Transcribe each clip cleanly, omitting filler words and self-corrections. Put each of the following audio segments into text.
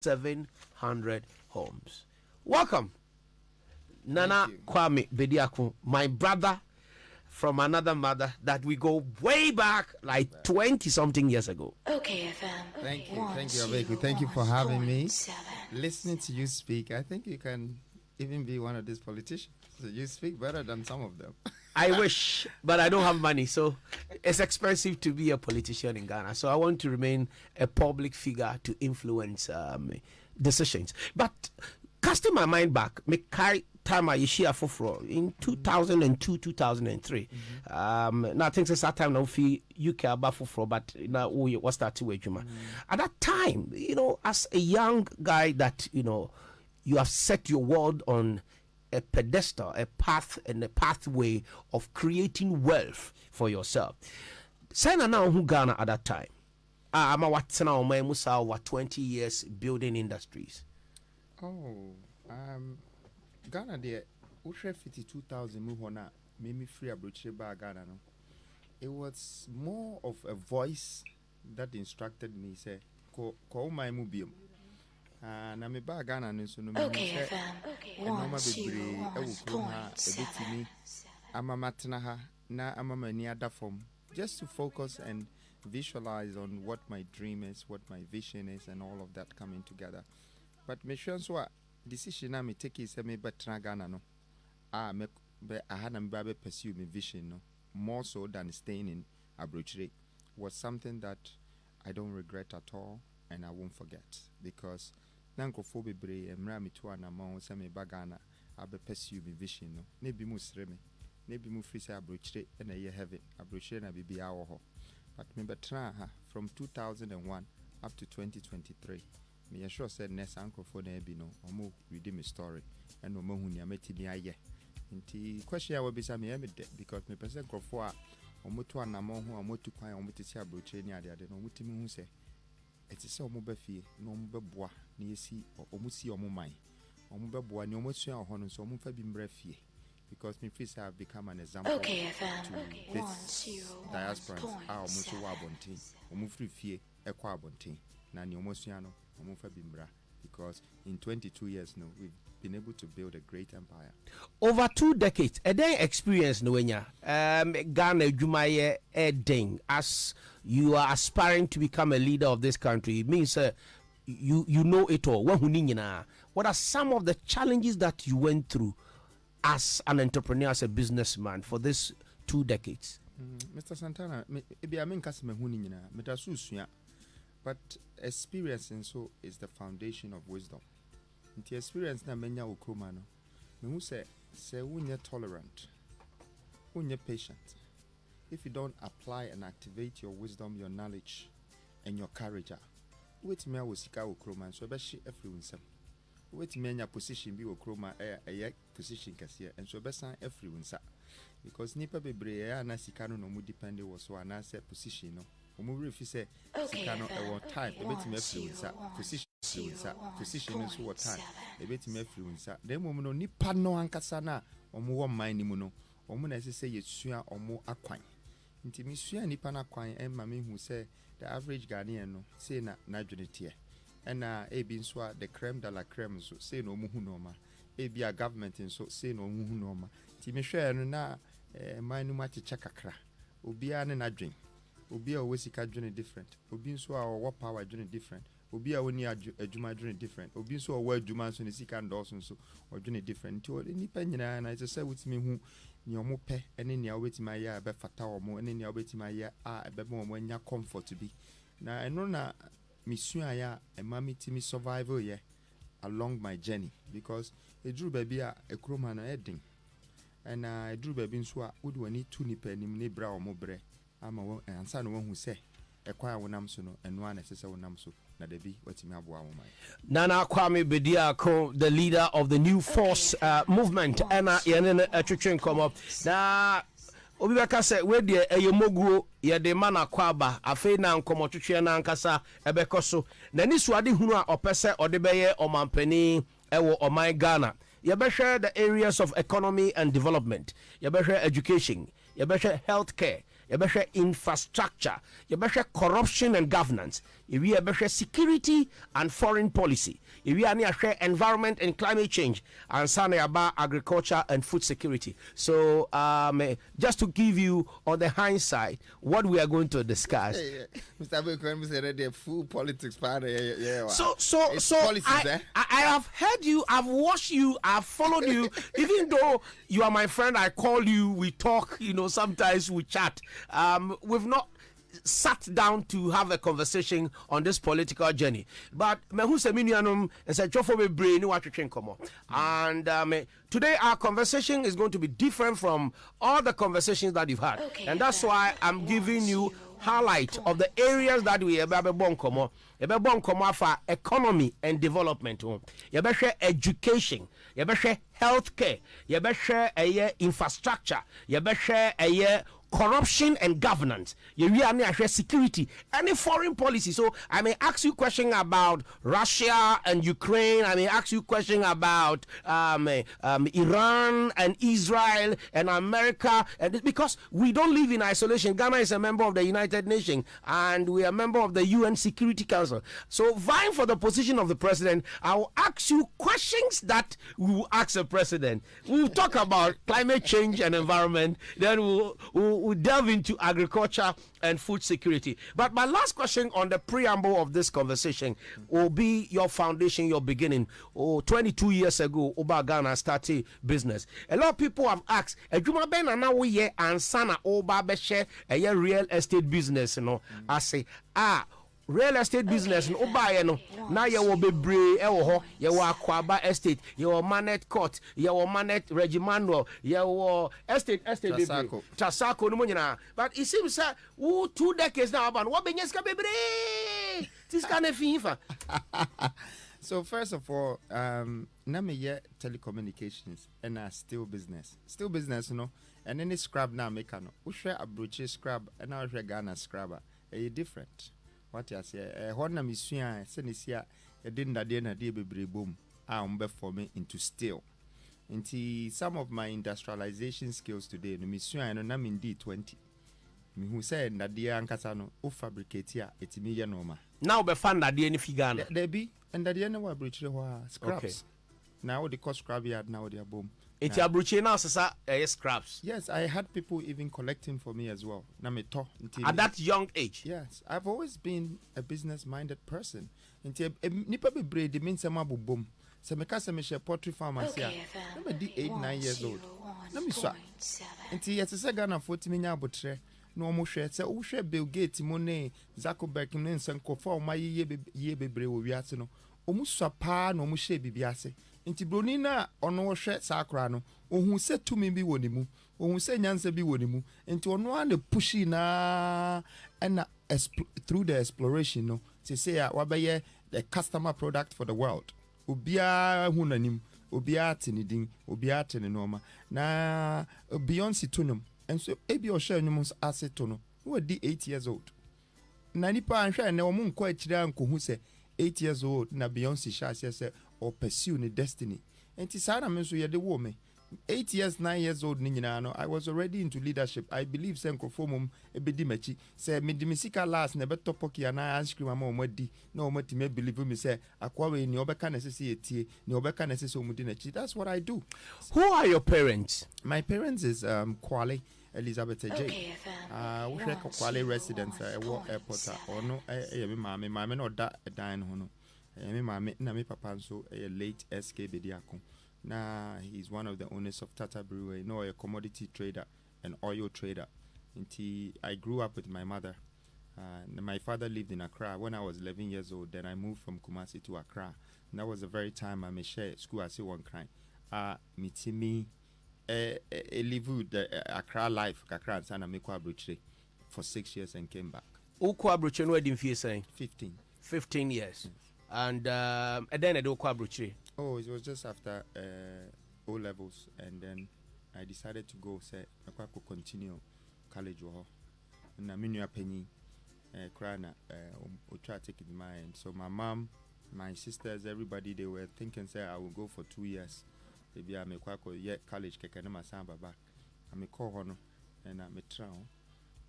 700 homes. Welcome, Nana Kwame Bediako, my brother from another mother that we go way back like 20-something years ago. Okay, FM. Thank you, Abeku. Thank you for having me. Listening to you speak, I think you can even be one of these politicians. So you speak better than some of them. I wish, but I don't have money, so it's expensive to be a politician in Ghana. So I want to remain a public figure to influence decisions. But casting my mind back, me carry time I share for in 2002, 2003. Now I think it's that time now feel UK about for, but now we was started with you. At that time, you know, as a young guy, that you have set your world on a pedestal, a path, and a pathway of creating wealth for yourself. Sana now who Ghana at that time. I'm a what now my musa over 20 years building industries. Oh, Ghana there, Usha 52,000 muhona made me free abroad by Ghana. No, it was more of a voice that instructed me. Say, call my mubium. Na me ba Ghana no so no me Okay, mama bebre ebetimi amamatena ha na amamani ada form, just to focus and visualize on what my dream is, what my vision is, and all of that coming together. But me sure so decision na me take is me betra Ghana no me be ahana me ba pursue my vision no more so than staying in Abrochire was something that I don't regret at all, and I won't forget, because nankofo bebre emra me to anama se me bagana abe pursue me vision no na bi mu sre me na bi mu free say Abrochire na ye heaven Abrochire na bibia wo ho. But me betra ha from 2001 up to 2023 me sure said next nankofo na bi no omo read me story and omo hu ni ametimi aye nti question ya wobisa me de, because me person nkofo a omo to anama ho omo tu kwan omo tisi Abrochire ni ade no omo timi hu se eti se omo ba fie no omo beboa na yesi omo si omo man omo beboa ni omo sua ho no so omo fa bi mbra fie, because me feel say I've become an example to this diaspora omo so wa bontin omo free fie ekwa abontin na ni omo sua no omo fa bi mbra, because in 22 years now we've been able to build a great empire. Over 2 decades, a day experience no wenya. Ghana Jumaye Eding, as you are aspiring to become a leader of this country, it means you know it all. What are some of the challenges that you went through as an entrepreneur, as a businessman for this 2 decades? Mr. Santana, but experiencing so is the foundation of wisdom. Nti experience na menya okroma no me hu say wunye tolerant, wunye patient, if you don't apply and activate your wisdom, your knowledge, and your courage, wait me awosika okroma so be hye afri unsam, wait me anya position bi okroma position kase and so be san afri unsa, because nipa bebre ya na sika no mu depend wo so ana say position no omo refi say sika no e won time e betime afri unsa, position is what time e betime afri unsa. Dem mom no nipa no ankasa na omo wo man ni mu no omo na say yesua omo akwan, nti mi sua nipa na kwan e ma me hu say the average Ghanaian no say na dwene na e bi nso the creme de la creme so say no omo hu no ma e bi a government nso say no omo hu no ma, nti me hwe no na man no ma checha kakra obi a ne na dwen, obi a wosika dwene different, obi nso a wo power dwene different, obi a woni adwuma dwene different, obi nso a wo adwuma nso ne sika ndɔso nso odwene different. Nti nipa nyina na say wotimi hu ni omo pɛ ene ni a wobetimi aye be fata omo ene ni a wobetimi aye a be mo anya comfort bi na eno na misua ya ema mitimi survival ye along my journey, because eduru baby a ekroma na edin na eduru baby nso a wodi wani tu nipa nim ne bra omo bre ama wo ansa no hu se ekwa wonam so no eno ana sese wonam so na debi watimi aboa wo mai. Nana Kwame Bediako, the leader of the New Force movement, and twetwen come up na obi beka se we de eyemoguo ye de mana kwaba afei na nkomotwetwe na nkasa ebekoso na ni suade hunu a opese ode beye omampani ewo oman Ghana. Yebehwe the areas of economy and development, yebehwe education, yebehwe healthcare, yebehwe infrastructure, yebehwe corruption and governance, we have security and foreign policy. We are environment and climate change, and some about agriculture and food security. So just to give you on the hindsight what we are going to discuss. Mr. Kwame said the full politics part. I have heard you, I've watched you, I've followed you. Even though you are my friend, I call you, we talk, sometimes we chat. We've not sat down to have a conversation on this political journey. But and today our conversation is going to be different from all the conversations that you've had. Okay, and that's why I'm giving you highlight of the areas that we have for economy and development. Education, healthcare, infrastructure, corruption and governance, security, any foreign policy. So I may ask you question about Russia and Ukraine. I may ask you question about Iran and Israel and America, and because we don't live in isolation. Ghana is a member of the United Nations and we are a member of the UN Security Council. So vying for the position of the president, I will ask you questions that we will ask the president. We'll talk about climate change and environment. Then we'll delve into agriculture and food security. But my last question on the preamble of this conversation will be your foundation, your beginning. 22 years ago, Oba Ghana started business. A lot of people have asked, Ejuma Ben and now we and Sana Oba Beshe a real estate business, I say, real estate business no buy no na ye wo bebre e wo ho ye wo Akwaba estate ye wo Manet Court ye wo Manet Regimanuel ye wo estate bebre Tasako no nyina. But it seems that 2 decades now about what benyeska bebre this kind of FIFA. So first of all, na me ye telecommunications and still business and any scrap na make no wo hwe abroche scrap and na hwe Ghana scrubber e different. What you say? Horna misuya senesia edin dade na de bebre bom for me into steel. Into some of my industrialization skills today, no misuya no na min D20. Me who say na de ankasa no o fabricate ya etimi ye normal. Now be fan dade any figana. There be and dade na wa brochire ho scraps. Okay. Now the cost scrap yard now they are boom. It's your brochire now, scraps. Yes, I had people even collecting for me as well. At that young age? Yes, I've always been a business-minded person. Nipa be braid means some abu boom. So me kasa me share poultry farm here. I'm 8-9 years old. Let me swap. Until yes, it's a Ghana 40 million butre. No more share. So who share Bill Gates, Monet, Zuckerberg, and Sanko for my ye be brave with Yasino. Almost swapa no more share bibiase. Inti bronina ono hwe sakra no ohun se tumi bi wonimu ohun se nyansa bi wonimu inti ono ane pushi na and through the exploration no to say wabaye the customer product for the world obia hunanim obia tinidin obia tinenoma na Beyonce tunum and so ebi o share nyum asset no we di 8 years old na nipa anhwe na omu nko akira nko hu se 8 years old na Beyonce sha say or pursue the destiny. And Tisana means you the woman. 8 years, 9 years old, Ninano, I was already into leadership. I believe Senko Formum, a bedimechi, say, Midimisika last, never topoki, and I ask you, Mamma, no, what you may believe me, say, Aqua in your beca necessity, your beca necessity. That's what I do. Who are your parents? My parents is Kwame. Elizabeth J. We have Kwame residence at airport or no, mammy, no, that a dine hono. Mammy, Nami Papa, so a late SK Bediako. Now he's one of the owners of Tata Brewery, a commodity trader, an oil trader. Until I grew up with my mother. My father lived in Accra when I was 11 years old. Then I moved from Kumasi to Accra. And that was the very time I share school. I say one crime. Mitimi. Live the Accra life, Accra and Sana Mekwa Bruche for 6 years and came back. Ukwa Bruche, what did you say? 15 years. Yes. And then at Ukwa Bruche. Oh, it was just after O levels, and then I decided to go. Say, I could continue college. And I'm in your penny, Krana, try to take it in mind. So my mom, my sisters, everybody, they were thinking, say, I will go for 2 years. Maybe I may quite college, Kekanema Samba back. I may call Hono, and I may try.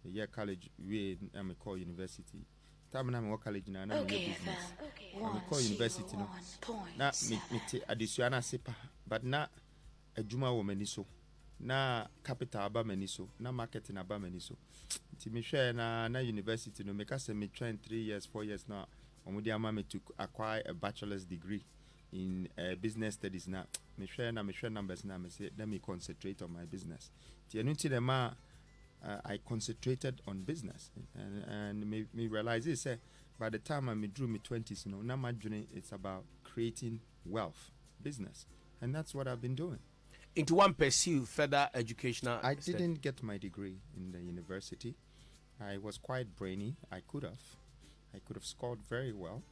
Yeah, college, we I may call university. time na me work college na me business. I call university no. Na me addition na sepa, but na adwuma wo mani so. Na capital aba mani so, na marketing aba mani so. Ti me share na university no make us me train 3 years, 4 years now. Omudi ama me to acquire a bachelor's degree in business studies now. Me share numbers now. Me say let me concentrate on my business. Ti enu ti dem I concentrated on business and me realize this by the time I drew me 20s, you know, now my journey it's about creating wealth, business, and that's what I've been doing. Into one pursue further educational. I didn't get my degree in the university. I was quite brainy. I could have scored very well,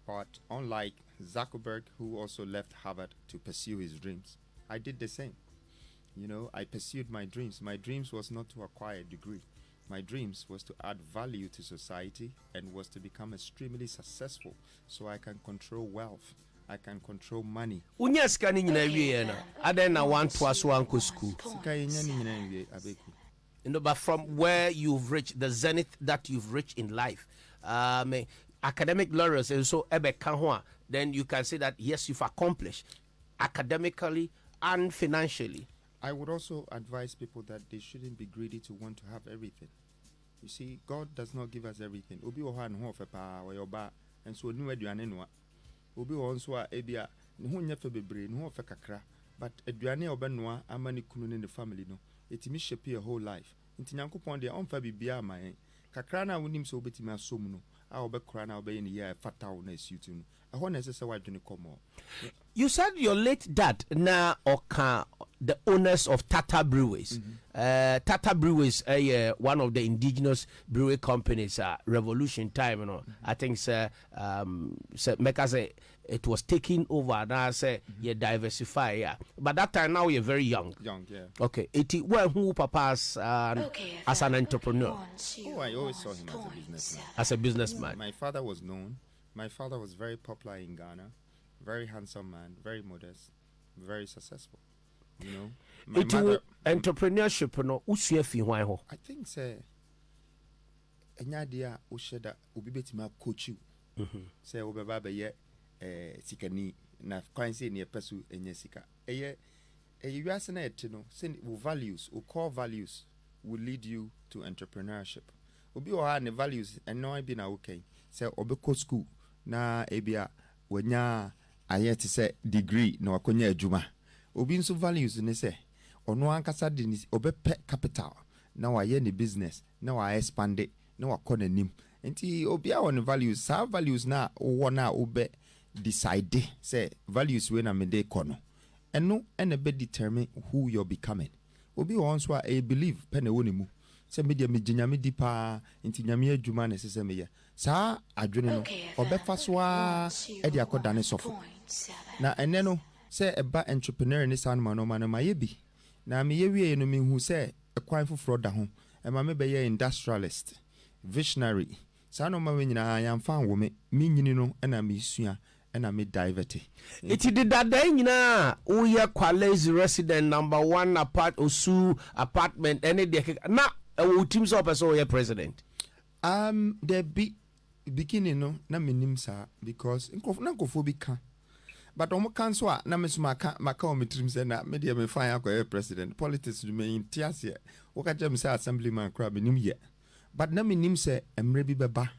but unlike Zuckerberg, who also left Harvard to pursue his dreams, I did the same. You know, I pursued my dreams. My dreams was not to acquire a degree. My dreams was to add value to society and was to become extremely successful so I can control wealth. I can control money. Unya skani nyina wie na. Aden na one twas one ko school. But from where you've reached, the zenith that you've reached in life, academic laurels and so then you can say that yes, you've accomplished academically and financially. I would also advise people that they shouldn't be greedy to want to have everything. You see, God does not give us everything. Obi oha no fe pa wa yoba and so nu aduane no. Obi won so a ebia ne ho nya fe bebre ne ho fe kakra, but aduane obenoa amani kunu ne the family no. Etimi shape your whole life. Nti Nyankopon de onfa bibia aman. Kakra na wonim so obetimi asom no. A obekora na obeye ne ya fataw na suit no. Ehon na sese wadwene komo. You said your late dad na oka the owners of Tata Breweries. Tata Breweries, one of the indigenous brewery companies. Revolution time, you know. I think, Mecca say it was taking over. Now say you diversify, yeah. But that time now you're very young. Young, yeah. Okay. Well, who papa's as an entrepreneur? Oh, I always saw him as a businessman. As a businessman. My father was known. My father was very popular in Ghana. Very handsome man, very modest, very successful. You know, my mother, entrepreneurship no usua fi hwan ho. I think say enya dia o sheda obi betima coach you. Say obeba be ye sikani na kwan say ne pesu enya sika. Eye wiase na ete no say values, or core values will lead you to entrepreneurship. Obi o ha ne values eno bi na okay. Say obeko school na ebia wanya aye to say degree na wakonya adwuma. Obi nso values ne say ono ankasa de obepe capital na waye ne business na wa expand it na wakona nim. Enti obi a on values sa values na wo na obe decide say values we na me de kono. Eno ene be determine who you're becoming. Obi wants wa a believe pene woni mu. Se media me ginyame dipa enti nyame adwuma na sese me ye. Sa adwene no obefa so a e de akodane sofo. Na ene no say eba entrepreneur ni san mano maye bi. Na me ye wie no me hu say e kwan foforo da ho. E ma me be ye industrialist, visionary. Sa no ma we nyina yamfa wo me nyini no e na me sua e na me divert. Iti did that day nyina uye Kwale's resident number 1 apartment any de na teams up as your president. The beginning no na menim sa because nkofo bi ka. But omo kan so a na mesuma maka o metrim say na me de me fan akwa president. Politics remain tiase. Wo ka jam say assemblyman kra menim ye. But na menim say emre bi beba.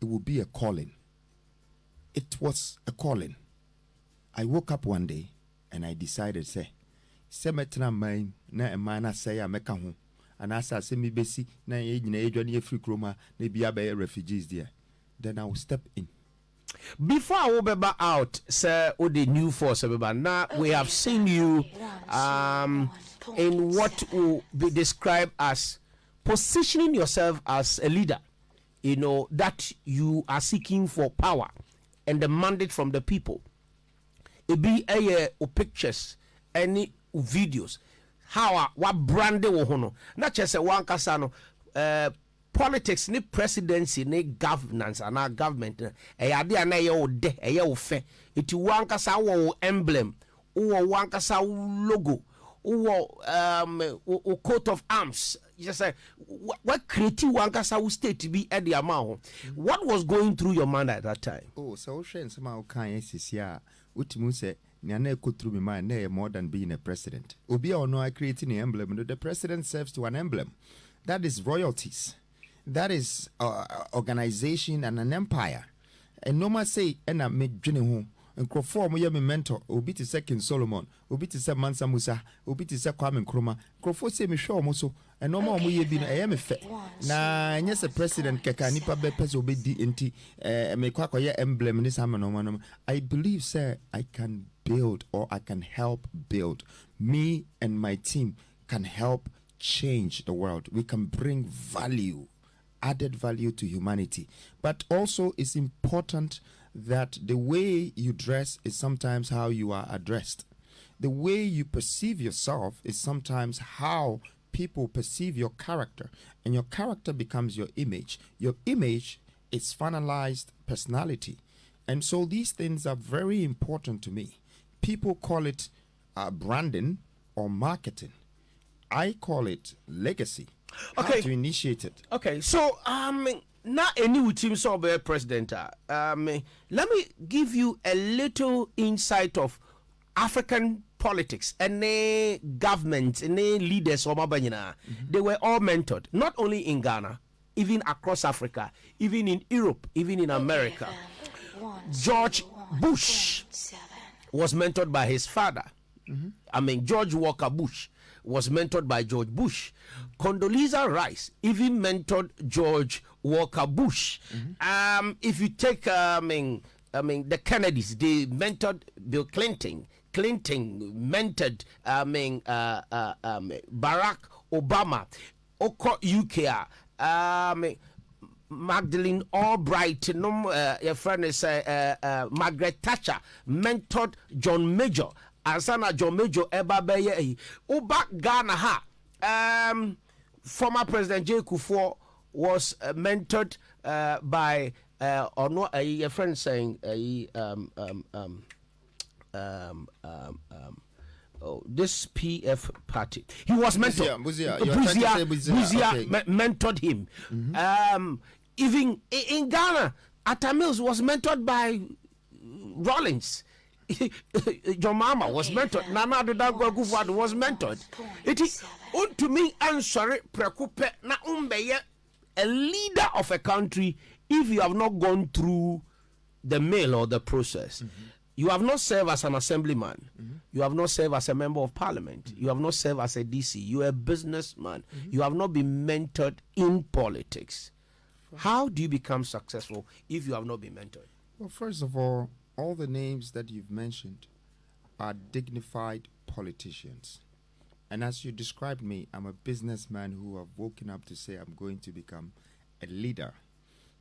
It will be a calling. It was a calling. I woke up one day and I decided say metra man na e man na say a meka ho. And as I say me besi na ye nyina edwane ye free kroma na bia be refugees there. Then I will step in. Before I will be out, sir, or the new force, now we have seen you in what will be described as positioning yourself as a leader. You know, that you are seeking for power and the mandate from the people. It be a pictures, any videos, how what branding wohono, not just a one casano. Politics ni presidency ni governance and our government ade na ye ode ye ofe iti wankasa wo emblem wo wankasa logo wo coat of arms just say what creative one kasa state to be at the amount. What was going through your mind at that time? Oh, so friends, somehow can SCCA, which means Nyana could through my mind more than being a president. Obi or no, I creating an emblem. The president serves to an emblem. That is royalties. That is organization and an empire. And no man say, and I made Jenny and Crawford, my mentor, Obi to second Solomon, Obi to say Mansa Musa, Obi to say Kwame Nkrumah, Crawford say me show Moso, and no more we have been a MF. Na, yes, a president Kakanipa Bepes obedi inti, me quack emblem in this hammer. I believe, sir, I can build or I can help build. Me and my team can help change the world. We can bring value, added value to humanity. But also, it's important that the way you dress is sometimes how you are addressed. The way you perceive yourself is sometimes how people perceive your character, and your character becomes your image. Your image is finalized personality. And so these things are very important to me. People call it branding or marketing. I call it legacy. Okay. How to initiate it. Okay, so now a new team so be president. Let me give you a little insight of African politics and government and leaders. They were all mentored, not only in Ghana, even across Africa, even in Europe, even in America. George Bush was mentored by his father. George Walker Bush was mentored by George Bush. Condoleezza Rice even mentored George Walker Bush. If you take, the Kennedys, they mentored Bill Clinton. Clinton mentored, Barack Obama. UK, Magdalene Albright, your friend is Margaret Thatcher mentored John Major. Asana John Major eba beye Uba Ghana ha. Former President J. Kufuor was mentored by or no a friend saying this PF party. He was mentored. Buzia mentored him. Even in Ghana, Atta Mills was mentored by Rawlings. John Mama was mentored. Nana Addo Dankwa was mentored. It is to me answer prekupe na umbeye a leader of a country if you have not gone through the mill or the process. You have not served as an assemblyman. You have not served as a member of parliament. You have not served as a DC. You are a businessman. You have not been mentored in politics. How do you become successful if you have not been mentored? Well, first of all the names that you've mentioned are dignified politicians. And as you described me, I'm a businessman who have woken up to say I'm going to become a leader.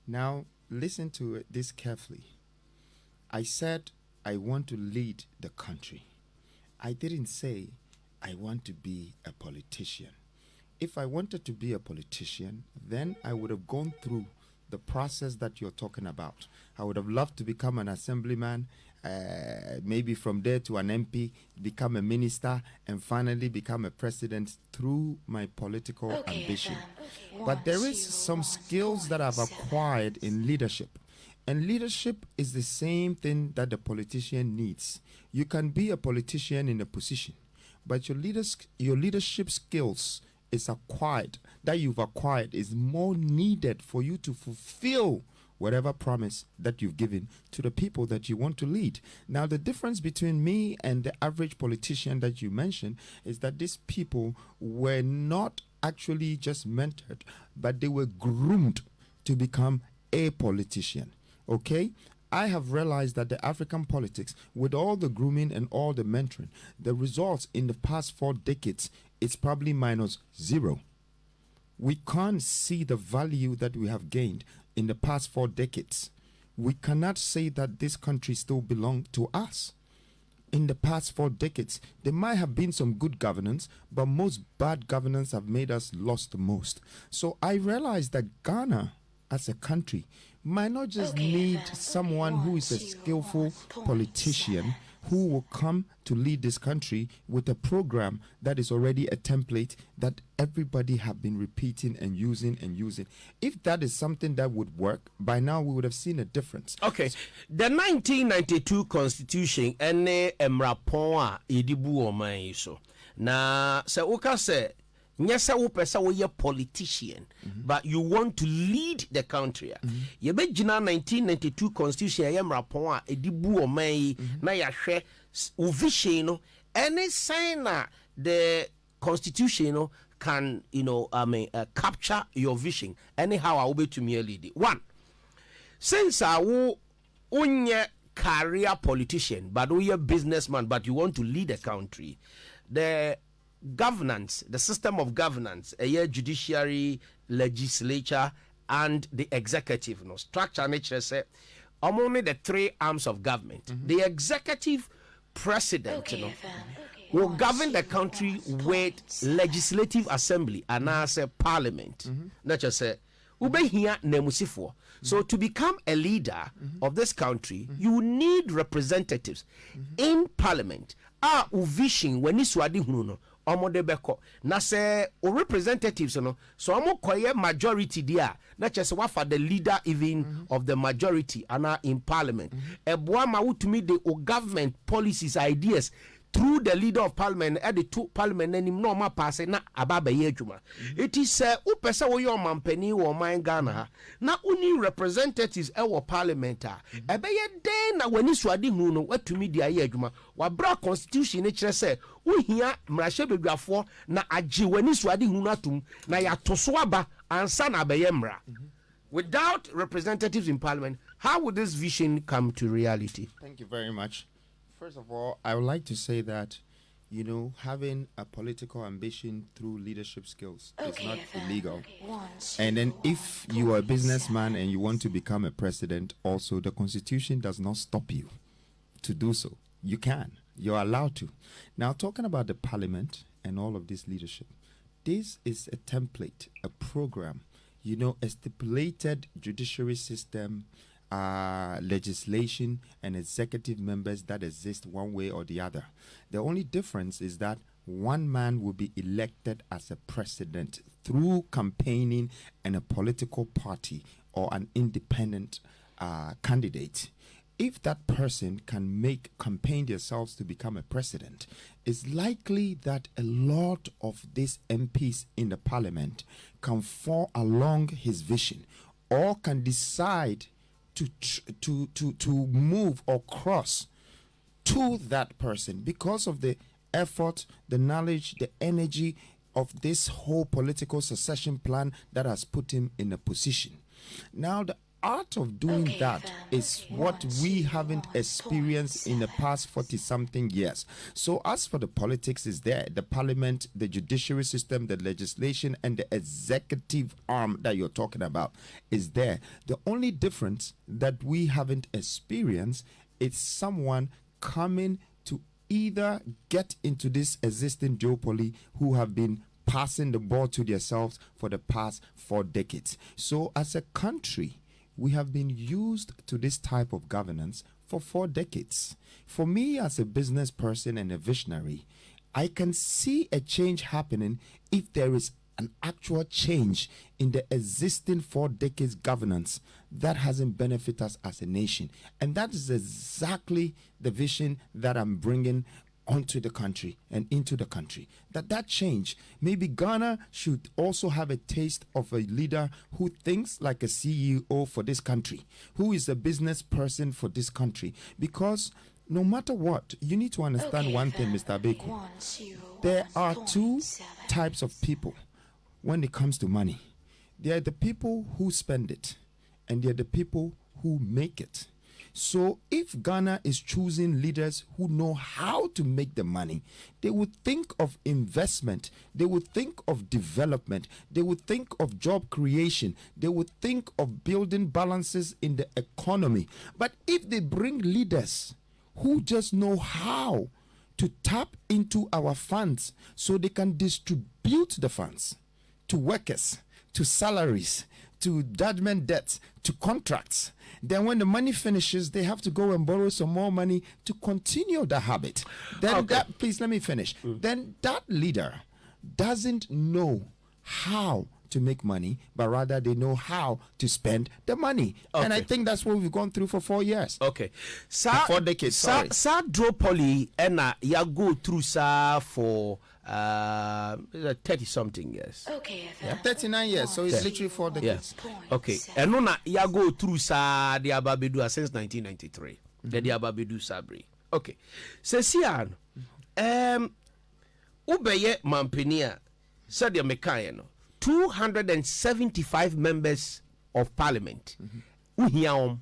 Now, listen to this carefully. I said I want to lead the country. I didn't say I want to be a politician. If I wanted to be a politician, then I would have gone through the process that you're talking about. I would have loved to become an assemblyman, maybe from there to an MP, become a minister, and finally become a president through my political ambition. But there is some skills that I've acquired in leadership. And leadership is the same thing that the politician needs. You can be a politician in a position, but your leadership skills is acquired, that you've acquired is more needed for you to fulfill whatever promise that you've given to the people that you want to lead. Now, the difference between me and the average politician that you mentioned is that these people were not actually just mentored, but they were groomed to become a politician. Okay? I have realized that the African politics, with all the grooming and all the mentoring, the results in the past 4 decades, it's probably -0. We can't see the value that we have gained in the past 4 decades. We cannot say that this country still belongs to us. In the past 4 decades, there might have been some good governance, but most bad governance have made us lost the most. So I realized that Ghana, as a country, might not just need someone who is a skillful politician who will come to lead this country with a program that is already a template that everybody have been repeating and using and using. If that is something that would work, by now we would have seen a difference. Okay. The 1992 Constitution, ene emrapon a edibu oman so. Na se uka se nyesa upesa wo ye politician, but you want to lead the country. Ye be gina 1992 Constitution ye emrapon a edibu oman na ya hwe u vision no, any sign na the Constitution no can capture your vision. Anyhow I will be to me lead it. One, since I will unye career politician, but we a businessman, but you want to lead a country, the governance, the system of governance, a judiciary, legislature, and the executive, structure nature say, only the three arms of government. The executive president, will govern the country with legislative assembly and as a parliament. Not just say, so to become a leader of this country, you need representatives in parliament. Vision when is wadi huno omode beko na se o representatives no so omo koye majority there na chese wa for the leader even of the majority and in parliament eboa ma wutumi the government policies ideas through the leader of parliament at the two parliament nim no ma pass na ababa ye adwuma. It is upesa wo your mampani wo man Ghana na uni representatives e wo parliament ebeye den na wani suade hu no watumi dia ye adwuma wa bra constitution ne kire se wo hia mrahye bedwafo na age wani suade hu no atum na ya toso aba ansa na abeye mra. Without representatives in parliament, how would this vision come to reality? Thank you very much. First of all, I would like to say that, having a political ambition through leadership skills is not illegal. And then if you are a businessman and you want to become a president, also the Constitution does not stop you to do so. You can. You're allowed to. Now, talking about the parliament and all of this leadership, this is a template, a program, a stipulated judiciary system, legislation and executive members that exist one way or the other. The only difference is that one man will be elected as a president through campaigning and a political party or an independent candidate. If that person can campaign themselves to become a president, it's likely that a lot of these MPs in the parliament can fall along his vision or can decide to move or cross to that person because of the effort, the knowledge, the energy of this whole political succession plan that has put him in a position. Now, the art of doing that is what we haven't experienced in the past 40-something years. So as for the politics is there, the parliament, the judiciary system, the legislation, and the executive arm that you're talking about is there. The only difference that we haven't experienced is someone coming to either get into this existing duopoly who have been passing the ball to themselves for the past 4 decades. So as a country, we have been used to this type of governance for 4 decades. For me, as a business person and a visionary, I can see a change happening if there is an actual change in the existing 4 decades governance that hasn't benefited us as a nation. And that is exactly the vision that I'm bringing onto the country and into the country. That change, maybe Ghana should also have a taste of a leader who thinks like a CEO for this country, who is a business person for this country. Because no matter what, you need to understand one thing, Mr. Bediako. There are 2 types of people when it comes to money. There are the people who spend it, and there are the people who make it. So if Ghana is choosing leaders who know how to make the money, they would think of investment, they would think of development, they would think of job creation, they would think of building balances in the economy. But if they bring leaders who just know how to tap into our funds so they can distribute the funds to workers, to salaries, to judgment debts, to contracts. Then when the money finishes, they have to go and borrow some more money to continue the habit. Then that, please let me finish. Then that leader doesn't know how to make money, but rather they know how to spend the money. And I think that's what we've gone through for 4 years. Okay. 4 decades, sorry. Sa duopoly and ya go through sa for 30 something years. Okay, 39 years, so it's literally 4 decades. Okay. And no na ya go through sa the ababedu since 1993. The ababedu sabri. Okay. So sian ubeye mampenia said the mekano 275 members of parliament. Uhia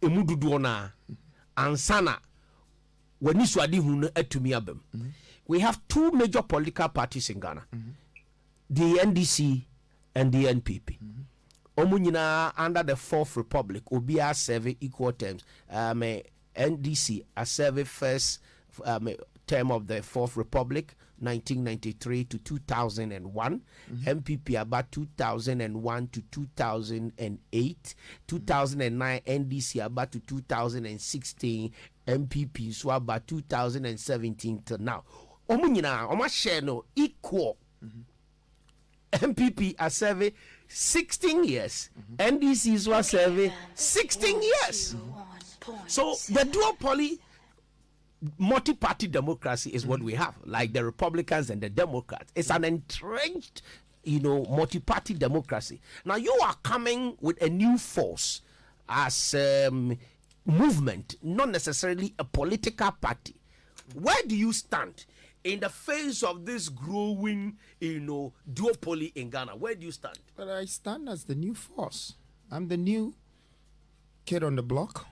emududu ona ansana wani swadi hunu etumi abem. We have 2 major political parties in Ghana. The NDC and the NPP. Omunyina under the 4th Republic obia serve equal terms. NDC a serve first term of the 4th Republic 1993 to 2001, MPP about 2001 to 2008, 2009 NDC about to 2016, MPP so about 2017 to now. Omunyina oma share no equal. MPP a serve 16 years, NDC is a serve 16 years. So the duopoly multi-party democracy is what we have, like the Republicans and the Democrats. It's an entrenched, multi-party democracy. Now you are coming with a new force as movement, not necessarily a political party. Where do you stand in the face of this growing, duopoly in Ghana? Where do you stand? Well, I stand as the new force. I'm the new kid on the block,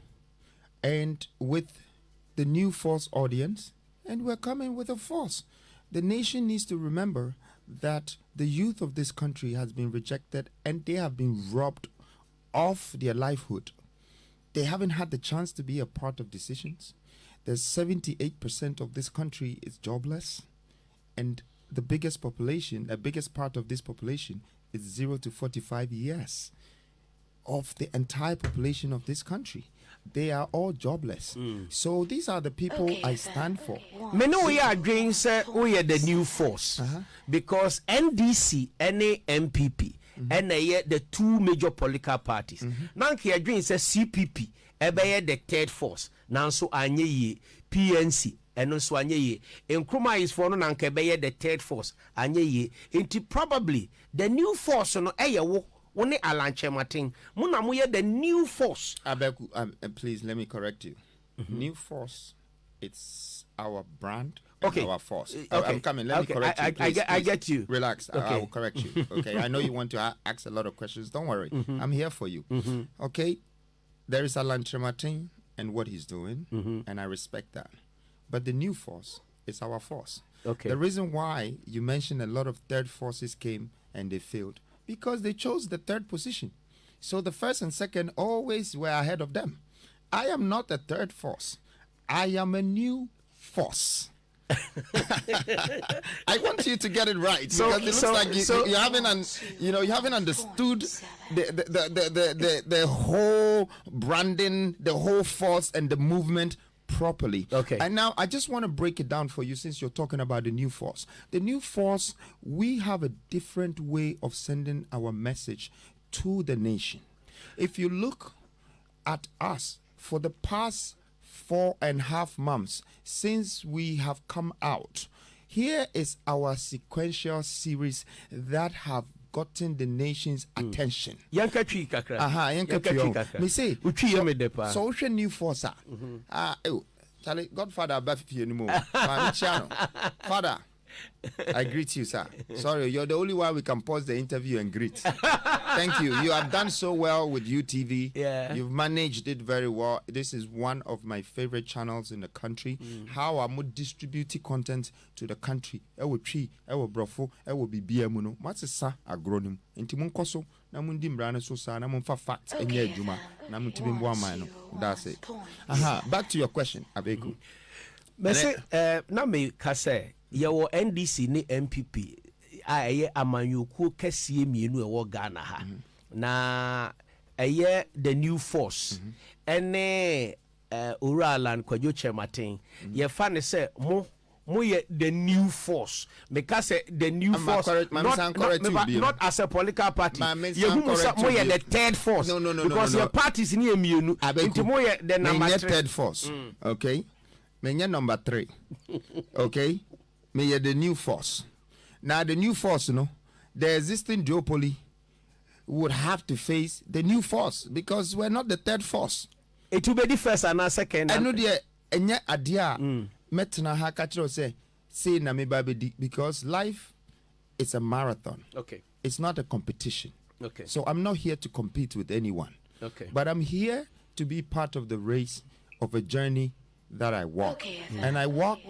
and with the new force audience, and we're coming with a force. The nation needs to remember that the youth of this country has been rejected and they have been robbed of their livelihood. They haven't had the chance to be a part of decisions. There's 78% of this country is jobless, and the biggest part of this population is 0 to 45 years of the entire population of this country. They are all jobless. So these are the people I stand for. Me know we are agreeing, sir, we are the new force. Because NDC and MPP and the 2 major political parties. Now we agreeing, sir, CPP, ebe the 3rd force. Now so anye ye PNC. And also anye ye. Nkrumah is for no nanke ebe the 3rd force. Anye ye. Into probably the new force no wo. Only Alanche Martin. Muna muye the new force. Please let me correct you. New force, it's our brand. Okay. Our force. I'm coming. Let me correct you. Please, I get you. Relax. I will correct you. Okay. I know you want to ask a lot of questions. Don't worry. I'm here for you. Okay. There is Alanche Martin and what he's doing, and I respect that. But the new force is our force. Okay. The reason why you mentioned a lot of third forces came and they failed, because they chose the 3rd position. So the 1st and 2nd always were ahead of them. I am not a 3rd force. I am a new force. I want you to get it right, because it looks like you haven't understood the whole branding, the whole force and the movement properly. Okay. And now I just want to break it down for you, since you're talking about the new force. The new force, we have a different way of sending our message to the nation. If you look at us for the past 4.5 months since we have come out, here is our sequential series that have gotten the nation's attention. Yanka tree kakra. Yanka tree kakra. Me say, so what's new force? Charlie, Godfather, anymore. Father, I greet you, sir. Sorry, you're the only one we can pause the interview and greet. Thank you. You have done so well with UTV. Yeah. You've managed it very well. This is one of my favorite channels in the country. How I'm distributing content to the country. Ewo tree, ewo brofo, ewo bibia muno. What's a sa agronym? Inti mun koso na mun di mbrana so sa na mun fa facts enye adwuma na mun tibi mbo amano. That's it. Back to your question, Abeku. Me say na me ka say your NDC ni MPP a amanyuku kɛseɛ mmienu ɛwɔ Ghana ha na the new force ɛne Oralan Kwadwo Chematin yɛfa ne sɛ mo yɛ the new force because the new force not as a political party mo yɛ the third force because your parties ni emienu nti mo yɛ the number 3 third force okay me number 3 okay me yɛ the new force. Now the new force the existing duopoly would have to face the new force because we're not the third force. It will be the first and a second. I know the enya adia metna ha kachiro say na me babedi because life is a marathon. Okay. It's not a competition. Okay. So I'm not here to compete with anyone. Okay. But I'm here to be part of the race of a journey that I walk. Okay, and I walk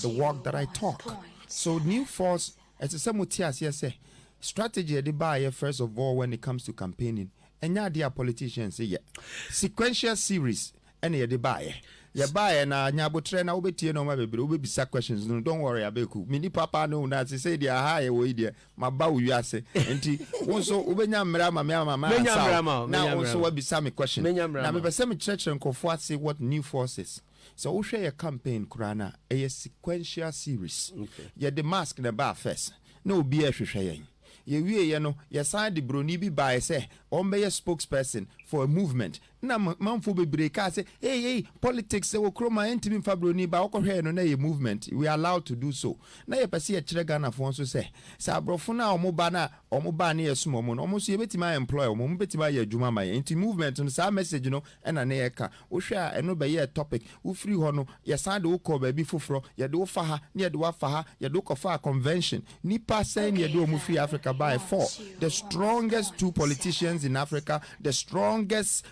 the walk that I talk. So new force as a samutias say strategy de buy first of all when it comes to campaigning. And ya dear politicians say sequential series and ye de buy. Ya buy na nyabo train na obeti no ma bebre obebisa questions no don't worry abeku mini papa no na say dia high we dia maba wiase enti wonso obenya mra ma na wonso wabisa me question na me pese me church nkofo say what new forces. So we share a campaign kurana a sequential series. Okay. Ya the mask na ba first no be a hwehwe ye no ye sign the broni bi by say on be a spokesperson for a movement na manfo bebre ka say hey politics se wo kroma entimi fa broni ba okwohwe no na ye movement we are allowed to do so na ye pese ye kire Ghana fo so say sa abrofo na omoba na ye sumo mo no omo so ye betima employ omo betima ye adwuma ma ye enti movement no sa message no na ye ka wo hwe a eno be ye topic wo free ho no ye san de wo call ba bi foforo ye de wo fa ha ne ye de wo fa ha ye de wo kofa convention nipa say ne ye de wo free Africa by 4 the strongest 2 politicians in Africa, the strongest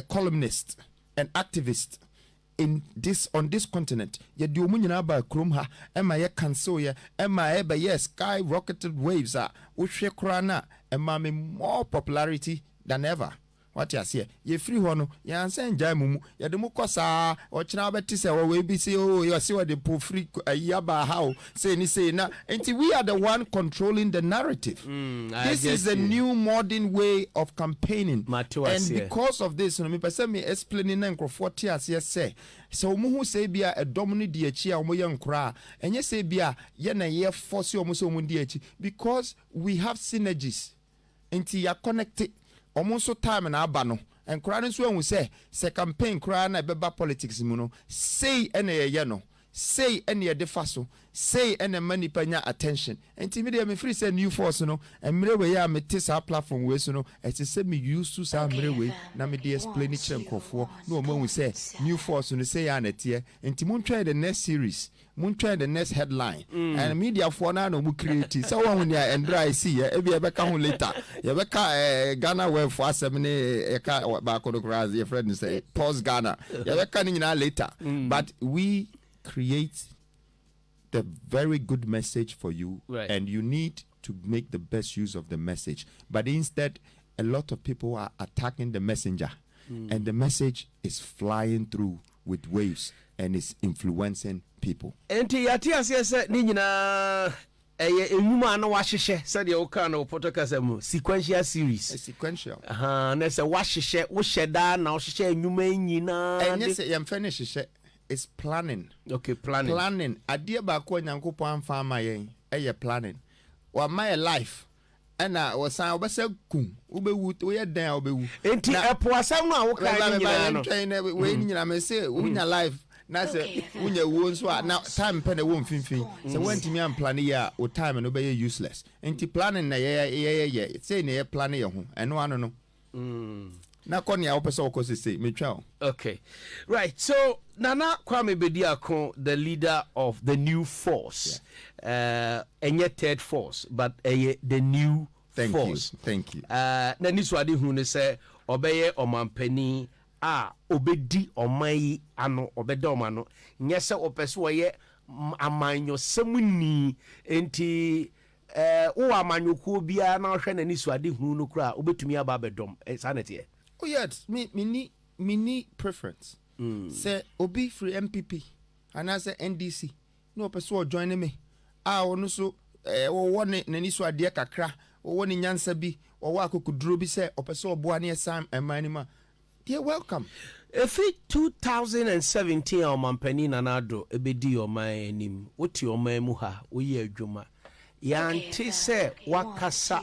columnist and activist on this continent. Ye di omu nyina ba krom ha ema ye cancel ye ema eba ye skyrocketed waves are uhwe kra na ema me more popularity than ever. What you say? Ye free hono, ye ansen jai mumu, ye de mukosa, or china betise, or we be say, oh, you see what the poor free yaba how, say ni say na, and we are the one controlling the narrative. This is a new modern way of campaigning. And because of this, me person me explaining na nkrofo as yes say. So muhu say bia a dominant DHI or moyan kra, and yes say bia ye na ye force or muso DHI because we have synergies. Until you are connected. Almost time na aba no enkura nso ehun se campaign kura na beba politics mu no say ene ye no say ene de fa so say ene mani panya attention enti me dey me free say new force no emre we ya me tisa platform we so no eti say me use to sa emre we na me dey explain it nkofo no mo hu say new force no say ya na tie enti mun try the next series mun try the next headline and media for na no mu create so one when and dry see e be be ka hu later ye be ka Ghana way for asem ne e ka ba ko do grass your friend say pause Ghana ye be ka ni na later but we create the very good message for you and you need to make the best use of the message but instead a lot of people are attacking the messenger and the message is flying through with waves and it's influencing people. Enti yati asese ni nyina enwuma na wahyehyɛ sɛ de wo kan no podcast mu sequential series. A sequential. Na sɛ wahyehyɛ wo hyɛda na wo hyehyɛ enwuma nyina. Enye sɛ yɛm finish hyehyɛ is planning. Okay, planning. Planning. Adeɛ ba ko Nyankopɔn amfa ama yɛn ɛyɛ planning. Wa my life. Ana wasan obese kum ubewu we dan obewu. Enti epo asam no a wo kan nyina no. We nyina me say unya life na say unya wo nso a na time pe na wo mfimfin. So wantimi am plan ya o time no be useless. Enti planning na ye say na ye plan ye ho. Eno ano no. Na konia wo pese wo say me twa. Okay. Right. So Nana Kwame Bediako, the leader of the new force. And yet third force, but the new force. Thank you. Nani swadi hune se obeye omampeni obedi omai ano obeda omano nyese opeso ye amanyo semuni enti wo amanyoku bia na hwe nani swadi hunu kura obetumi aba bedom sanete. Oh yes, me preference. Say obi free MPP and I say NDC no person join me. Ono so one nani so ade kakra one nyansa bi wo akokuduro bi se opese oboa ne sam emanima they welcome. If 2017 omampani nanado ebedi oman anim woti oman mu ha woyi adwuma yante se wakasa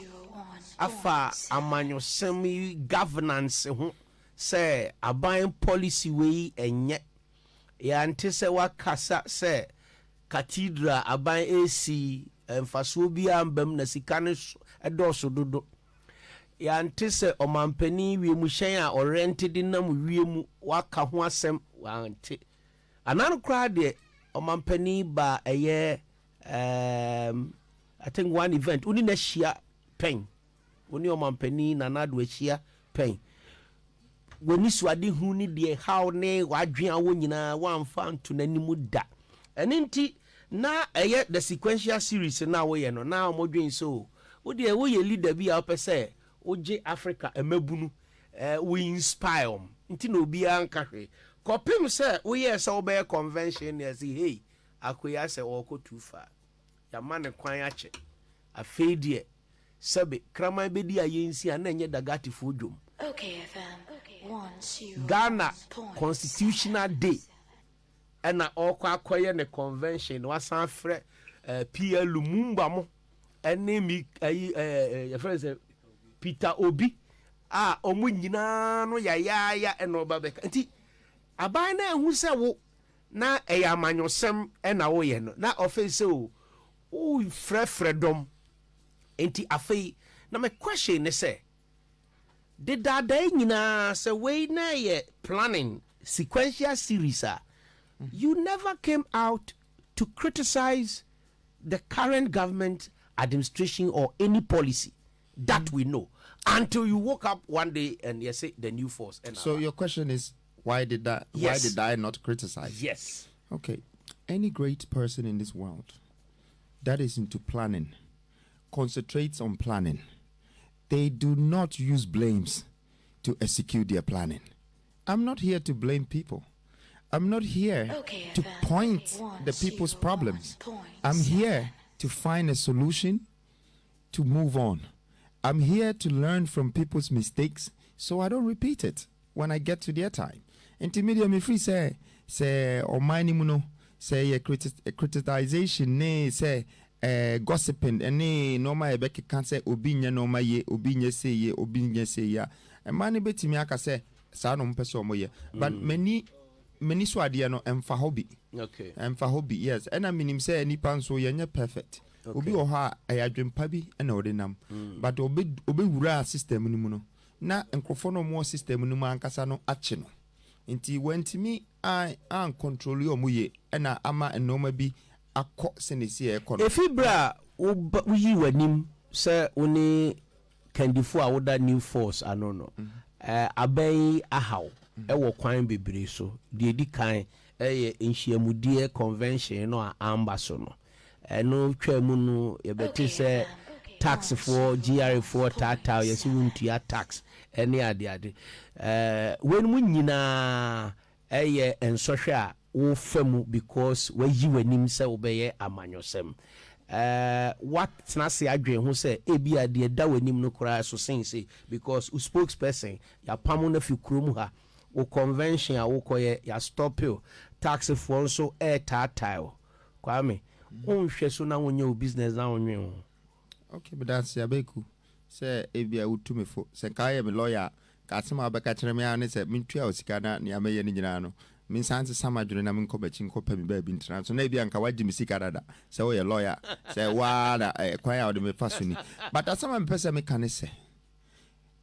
afa amanyosemi governance ho se aban policy we enye yante se wakasa se cathedral aban AC emfaso bi ambam na sika ne edoso dodo yante se omampani wiemu hyen a oriented nam wiemu waka ho asem wante anan kra de omampani ba eye I think one event uni na hia pen uni omampani nanado hia pen woni suade hu ni de how ne wadwen awo nyina wamfa nto nanimu da eninti na eye the sequential series na wo ye no na omodwen so wo de wo ye leader bi a opese oje Africa emabunu we inspire nti na obi anka hwe kopim se wo ye se obey convention ya say hey akoya se woko too far ya mane kwan ache afedie sebe kraman bedi ayensi ana nye dagati fodwom. Okay FM. Ghana Constitutional Day ena okwa akoye ne convention wasan frɛ Pierre Lumumba mo ene mi your friend Peter Obi omu nyina no ya eno babeka nti aban na ehu se wo na eyamanyosem ena wo ye no na office o frefredom nti afei na my question is say did that day nyina say we na ye planning sequential series you never came out to criticize the current government administration or any policy that we know until you woke up one day and you say the new force. So your question is why did I not criticize? Yes. Okay. Any great person in this world that is into planning concentrates on planning. They do not use blames to execute their planning. I'm not here to blame people. I'm not here to point the people's problems. I'm here to find a solution to move on. I'm here to learn from people's mistakes so I don't repeat it when I get to their time. Intermediate me free say or muno say criticization ne say gossiping and normal ebeke can say obinya normal ye obinya say ya and mani betimi aka say sa no mpese omoye but many swade no emfa hobby okay emfa hobby yes and I mean him say nipa so ye perfect obi o ha ayadwempa bi na odinam but obi wura system ni mu no na enkrofo no mo system ni mu ankasa no ache no nti wantimi an control yo muye na ama enoma bi akọ senesi ekọ no efibra uyi wanim se oni kandifo a woda new force anono abai ahaw ewo kwan bebre so de di kan nhyiamudie convention no amba so no no twamu no yebeti se tax for GRA for tata yesi wuntua tax any ade when mu nyina ensohwe a wo famu because we yi wanim se obeye amanyosem what na say adwen ho say ebi ade da wanim no kura so say because u spokesperson ya pamo na fi krom ha o convention a wo koye ya stop you tax for also tata Kwame unhwe so na wonye business na wonwe. Okay, but that's yabeku say ebi a utumefo say kai me lawyer ka asema abeka kire me an say mintua osika na ne ameye ni nyina no min sanse samadwene na min kobachi nkopa mi ba bi ntran so na ebi anka waji mi sika dada say wo ye lawyer say wa na kwan ya wo de me fa so ni but asema me pese me kan say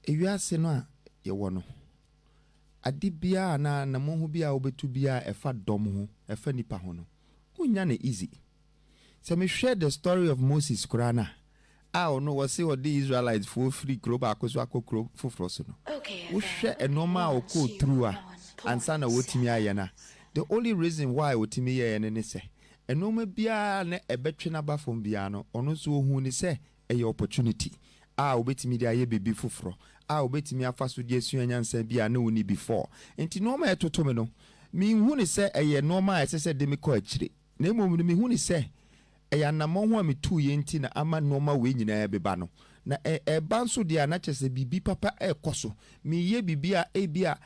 ewiase no a ye wo no adibia na mo hu bia obetu bia efa dom ho efa nipa ho no unya na easy. So me share the story of Moses Kurana. I don't know what say what the Israelites for free crop akoso akokro for so no. Okay. We share a normal oko through and sana wotimi ayana. The only reason why wotimi ayana ne say e no ma bia na ebetwe na ba from bia no ono so hu ni say e opportunity. Obetimi dia ye bebi foforo. Obetimi afa so die suanyansa bia na woni before. Enti no ma etoto me no. Me hu ni say e normal ese say de me ko akire. Na emom me hu ni say namon ho me tu ye nti na ama noma we nyina beba no na banso dia na chese bibi papa ekoso me ye bibia ebia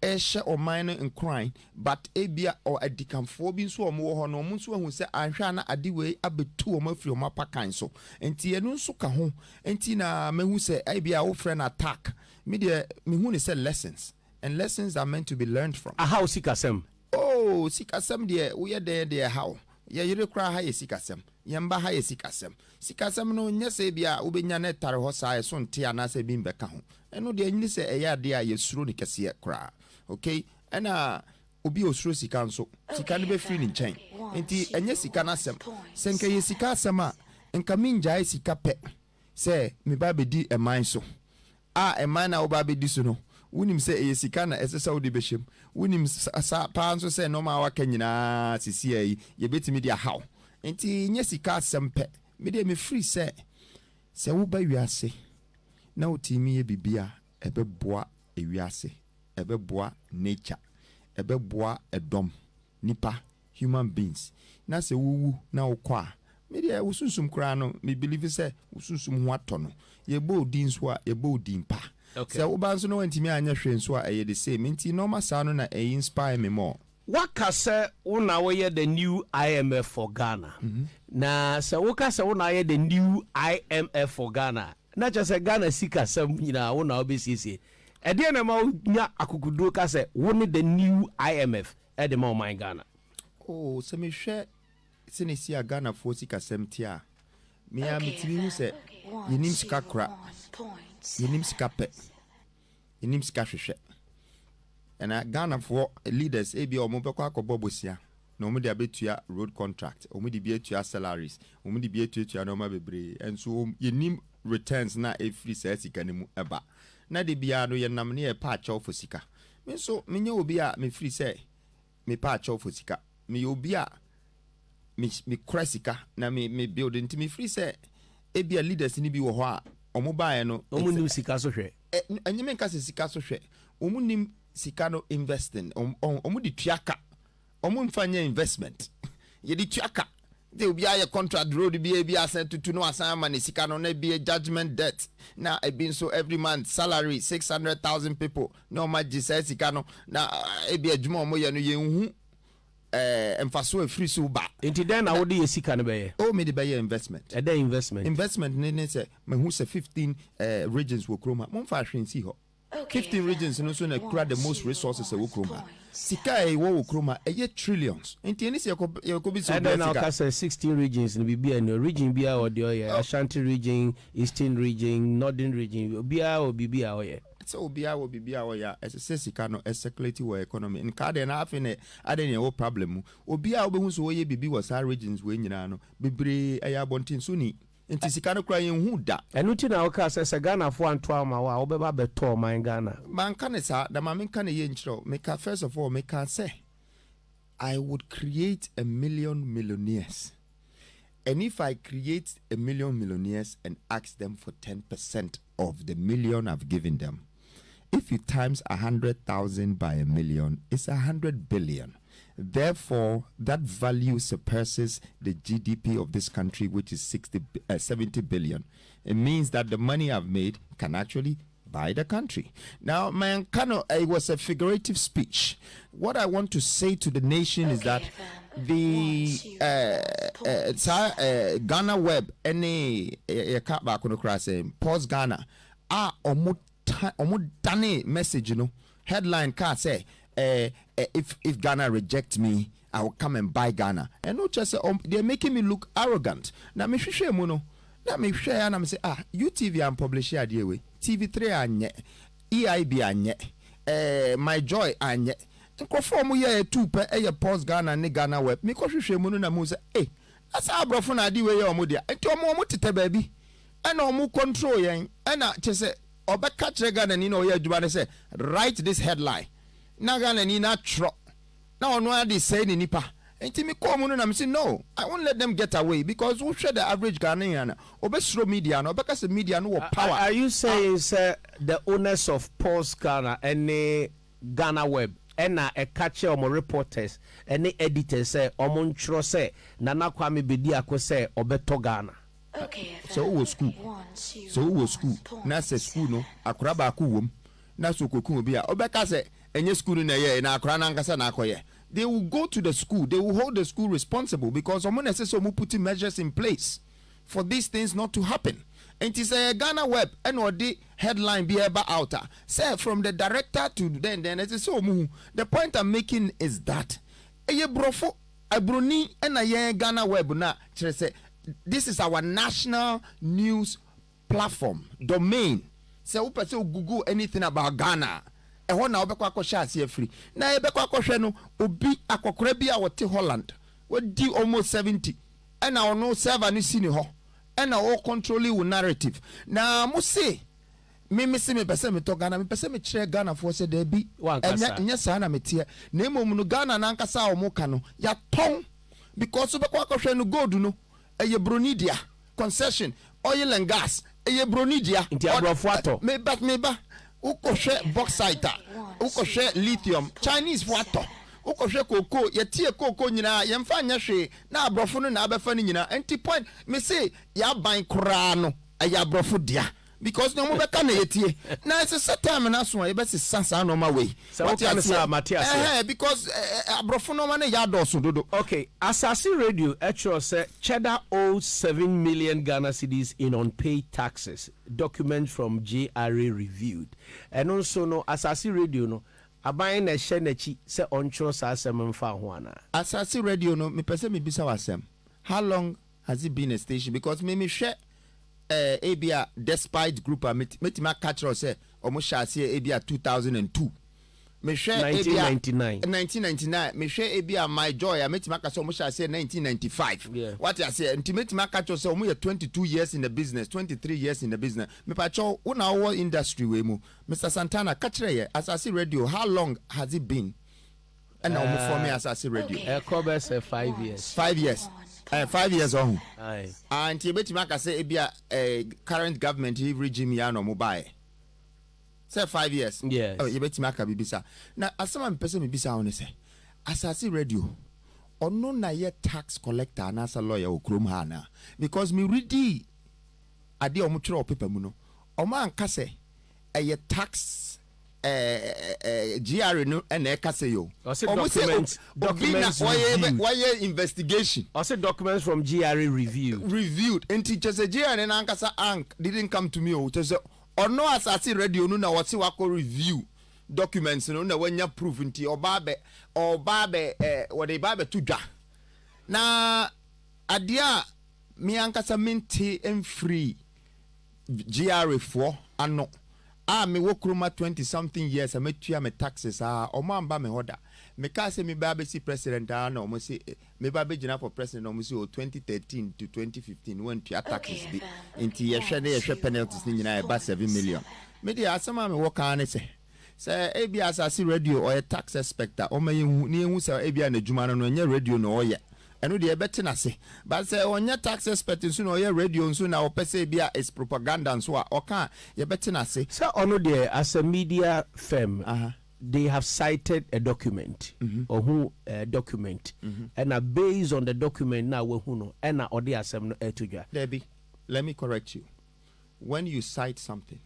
ehye oman no nkran but ebia or adikamfo bi nso omo ho no omo nso hu se anhwa na ade we abetu omo afiri omo pakan so enti enu nso ka ho enti na mehu se ebia wo friend attack me de mehu ne se lessons and lessons are meant to be learned from how sikasem oh sikasem de wo ye de how ye yire kra ha ye sikasem yemba ha ye sikasem no nyese bia wo benya na tare ho saa so nte anase bi mbeka ho eno de nyini se eya de a ye suro ni kese kra okay ana obi osuro sika nso sika ne be free ni nchen enti enye sika na asem senka ye sika asem a enka minja sika pe se me ba be di eman so eman na wo ba be di so no wunim se ye sika na esesa wo de behiem wunim sa pa nso se no ma waka nyina sisi ayi ye betimi dia how enti nye sika asem pe me de me free se wo ba wiase na otimi ye bibia ebeboa ewiase ebeboa nature ebeboa edom nipa human beings na se wuwu na ukwa me de usunsum kra no me believe se usunsum ho atono ye bo odin so a ye bo odin pa okay. Se wo ba nso no wantimi anya hwe nso a ye the same nti normal sa no na inspire me more. Waka se una we the new IMF for Ghana. Na se waka se una ye the new IMF for Ghana. Na just say Ghana sika sam nyina una obesisi. E de na ma nya akukudo ka se woni the new IMF e de ma my Ghana. Oh, se me hwe se ne sia Ghana fo sika sam tia. Me a mitimi hu se yenim sika kra. Yenim sika pe. Yenim sika hwehwe. And Ghana for leaders ebi omo be kwa akobo bosia na omo de abetua road contract omo de bietua salaries omo de bietua no ma bebre enso yenim returns na every sika ne mu eba na de bia no ye nam ne e pa cha ofo sika me so menye obi a me free say me pa cha ofo sika me obi a me sika na me build into me free say ebi a leaders ni bi wo ho a omo bae no omo nim sika so hwe anyeme nka sika so hwe omo nim sikano investing omu di tuaka omu mfanya investment ye di tuaka de obi aye contract road bi asan tutu no asan ma ne sikano na bi judgment debt na e bin so every month salary 600,000 people no ma jisa sikano na e bi adwuma omo ye no ye hu emfaso afiri so ba enti den na wo de ye sika no be ye o me de be ye investment e dey investment ne se me hu se 15 regions wo kroma mo fa hwe nsi ho 15 regions no so na kura the most resources e wo kroma sika e wo kroma e ye trillions enti eni se ye ko bi so and then now ka 16 regions no bibia no region bia o de o ye Ashanti region, Eastern region, Northern region bia o bibia o ye so obia wo bibia o ya ese sika no circulate wo economy in ka de na afi ne ade ne wo problem obia wo be hu so wo ye bibi wo sa regions we nyina no bebre e ya bontin so ni enti sika no kra yen hu da enu ti na o ka se Ghana fo anto ama wa wo be ba beto man Ghana man ka ne sa da ma men ka ne ye nchiro me ka first of all me can say I would create 1 million millionaires, and if I create 1 million millionaires and ask them for 10% of the million I've given them, if you times 100,000 by 1 million, it's 100 billion. Therefore, that value surpasses the GDP of this country, which is 70 billion. It means that the money I've made can actually buy the country. Now, man, it was a figurative speech. What I want to say to the nation is that the Ghana Web, any Pause Ghana, done message, you know, headline car say, if Ghana reject me, I will come and buy Ghana. And not just they're making me look arrogant. Now me share mono. Now me share and I'm say UTV and publish here way. TV3 anye, EIB anye, My Joy anye. Nkrofo ye two per Pause Ghana ne Ghana Web. Me ko hwehwe mono na mo say that's how brofo na adi we ye omo dia. Enti omo tete baby. And omo control yen. And say obeka kire Ghana ni na oye adwuma ne say write this headline. Na Ghana ni na tro. Na ono adi say ni nipa. Enti me call no na me say no, I won't let them get away because we share the average Ghanaian. Obesro media no because the media no power. Are you saying the owners of Pause Ghana and Ghana Web ɛna ɛka kyerɛ ɔmo reporters ɛne editors sɛ ɔmo ntwerɛ sɛ Nana Kwame Bediako sɛ ɔbɛtɔ Ghana. So who was school na say school no akora ba ko wom na so koku obi a obeka say enye school na ye na akora na nkasa na akoye. They will go to the school, they will hold the school responsible because someone says so putting measures in place for these things not to happen. And it is a Ghana web and what the headline be about outer say from the director to then it is so the point I'm making is that eye brofo abroni and a Ghana web na say this is our national news platform domain. Say who person Google anything about Ghana. E ho na obekwa akosha ase free. Na ebekwa akoshe no obi akokora bi a wote Holland. We di almost 70. And now no server ni sini ho. And now all controlling with narrative. Na mo say me se me pese me to Ghana me pese me kire Ghana for say there be enya sa na metie. Na emom no Ghana na nkasa o mo ka no ya ton because obekwa akoshe no gold no eye bronidia concession oil and gas eye bronidia nti abrofo ato me ba ukoshe bauxite ukoshe lithium Chinese water ukoshe cocoa yetie cocoa nyina yemfa nya hwe na abrofo no na abefa ni nyina enti point me say ya ban kra no eye abrofo dia because no mo beka na yetie na it's a time na so e be sisa no ma way what you say Matthias because abrofo no ma na ya do so dodo. Okay, Asasi Radio actually say Cheddar owes 7 million Ghana cedis in unpaid taxes. Document from JRA reviewed. And also no Asasi Radio no abayin na hye nachi say onchro sa asem mfa ho ana. Asasi Radio no me pese me bisa wasem. How long has it been a station? Because me share ABA despite group metima catch us say almost shall say ABA 2002. Me share 1999 me share ABA my joy metima catch almost shall say 1995. Yeah. What I say metima catch us say almost 22 years in the business, 23 years in the business. Me pacho one our industry we mu. Mr. Santana catch here Asasi Radio, how long has it been? And now for me Asasi Radio. Covers 5 years. 5 years. 5 years on. Aye. And you bet me say ebia current government regime ya no mobile. Say 5 years. Yes. Oh, you bet me aka bibisa. Na asama mpese me bisa on say. Asasi Radio. Ono na ye tax collector na asa lawyer okrom ha na. Because me ready ade omo twerɛ paper mu no. Omo anka say eye tax GR no and ekase yo. Documents why investigation. Also documents from GRA reviewed. And teachers a GR and ankasa ank didn't come to me or say or no Asasi Radio no na what see wako review documents no na when you proof nti or babe what they babe to ja. Na adia mi ankasa minti and free GRA for ano. Me work room 20 something years I met you my taxes o man ba me hoda me ka say me ba be si president no mo say me ba be gina for president no mo say 2013 to 2015 when tu taxes be inti ye hwe penalties ni nyina e ba 7 million me dey asema me work an say ebi Asasi Radio or a tax inspector o me hu ni hu say ebi na djuma no nye radio no oye eno de e beti na se but say onye tax expert nso na oye radio nso na opese bia is propaganda nso a oka ye beti na se so ono de as a media firm they have cited a document or who document and based on the document now we who no and odi asem no etudwa Debbie, let me correct you. When you cite something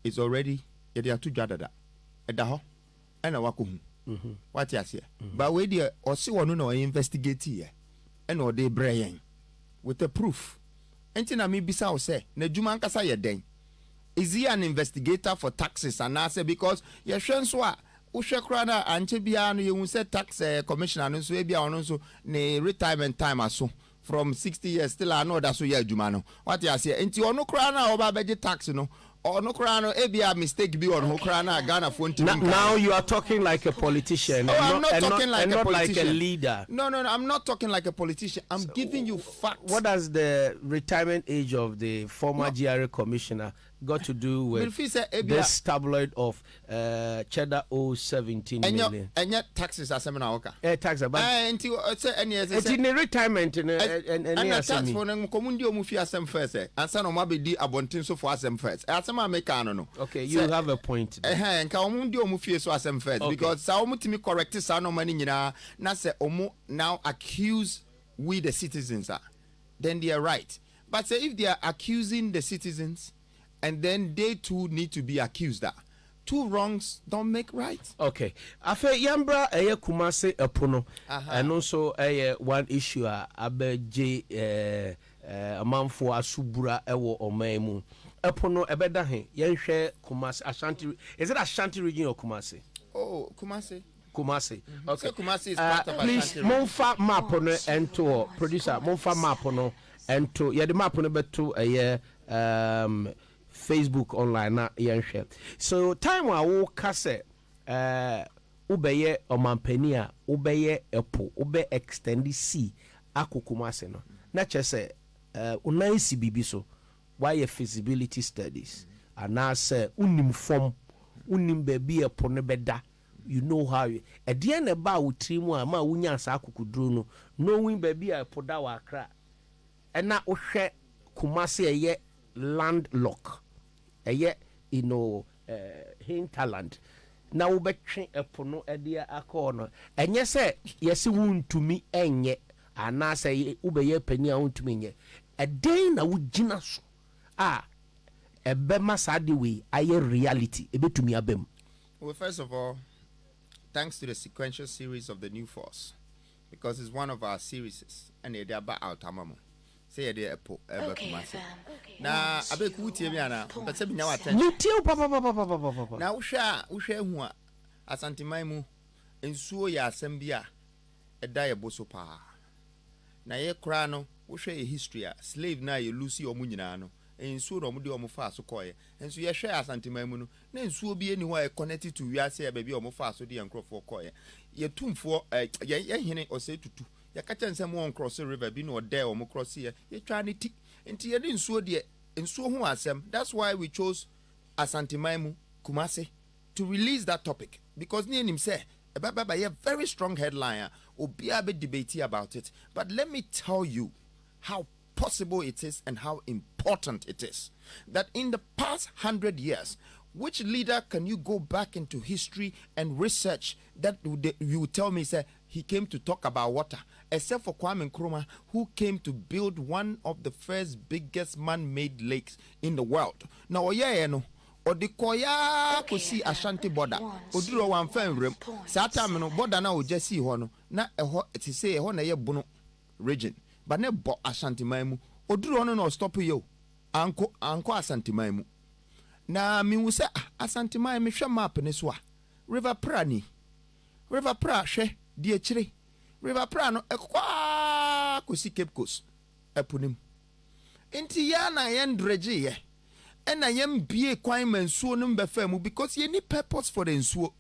it's already ye dey atudwa dada edaho and wako hu what you say but we dey or see one no investigate here and or they brain with the proof enti na me bisa o say na djuma nkasa ye den is he an investigator for taxes and I say because ye hwen so a wo hwe kra na anche bia no ye hu say tax commissioner no so e bia ono so ne retirement time aso from 60 years still another so ye adjuma no what you say enti ono kra na oba beje tax no no crano ebia mistake be on Hokrana Ghana phone. Now you are talking like a politician. I'm not talking like a politician. Like a leader. No, I'm not talking like a politician. I'm giving you facts. What does the retirement age of the former GRA commissioner got to do with this tabloid of cheddar 017 million. And yet taxes are seminar oka. Tax about and it's in retirement and tax for them community mufia sem first and son of mabidi abontin so for them first. As some American no. Okay, you have a point. And community mufia so as them first because some to me correct sa no money na say omo now accuse we the citizens are. Then they are right. But say if they are accusing the citizens and then they too need to be accused that two wrongs don't make right. Okay. Afe yambra eye Kumase epono and also one issue abeje amanfo asubura ewo omaimu epono ebeda he yenhwe Kumase Ashanti. Is it Ashanti region or Kumase? Oh, Kumase. Okay. So Kumase is part of please Ashanti. Monfa mapono ento producer Monfa mapono ento ya de mapono beto Facebook online na yenhwe. So time wa wo kase ubeye omampani a ubeye epo ube extend C akokumase no na chese unansi bibi so why feasibility studies ana say unim form unim baby epo ne beda you know how e de na ba utrimu a ma wunya sa akokuduro no knowing baby epo da wa akra na ohwe Kumase eye landlock eye hinterland na wo betwe epo no ede akọ no enye se yesi wuntumi enye ana se ubeye pani a wuntumi enye eden na wugina so ebe masade we aye reality ebetumi abem. Well, first of all, thanks to the sequential series of the New Force, because it's one of our series and they're about our tamamo. Say they epo ever Kumase. Na abe kutie mi ana, mpese bi na attention. Mutie papa. Na usha hu Asante Maimu ensuo ya asembia eda ye boso pa. Na ye kra no usha ye history a slave na ye Lucy omu nyina no. Ensuo no mudi omu fa so koye. Ensuo ye hwe Asante Maimu no. Na ensuo bi eni ho e connected to wiase ya baby omu fa so de enkrofo koye. Ye tumfo ye hene ose tutu. Ya kacha nsem won cross river bi no there omu cross ye twa ne ti. Enti ye de ensuo de ensuo ho asem. That's why we chose Asante Maimu Kumase to release that topic, because near him say a very strong headline obia be debate about it. But let me tell you how possible it is and how important it is that in the past 100 years, which leader can you go back into history and research that you tell me say he came to talk about water, except for Kwame Nkrumah, who came to build one of the first biggest man-made lakes in the world. Now Odikoya kusi Ashanti border. Oduro wan fan rem. Sata no border na ojesi ho no. Na eho ti say eho na ye bono region. But ne bo Ashanti Maimu. Oduro no stop yo. Anko Ashanti Maimu. Na mi wu say Ashanti Maimu hwe map ne so a. River Pra ni. River Pra hwe di akire. River Pra no ekwa kusi Cape Coast. Epunim. Inti ya na ye ndreje ye. And I am be a crime and so number firm because you need purpose for the ensuo.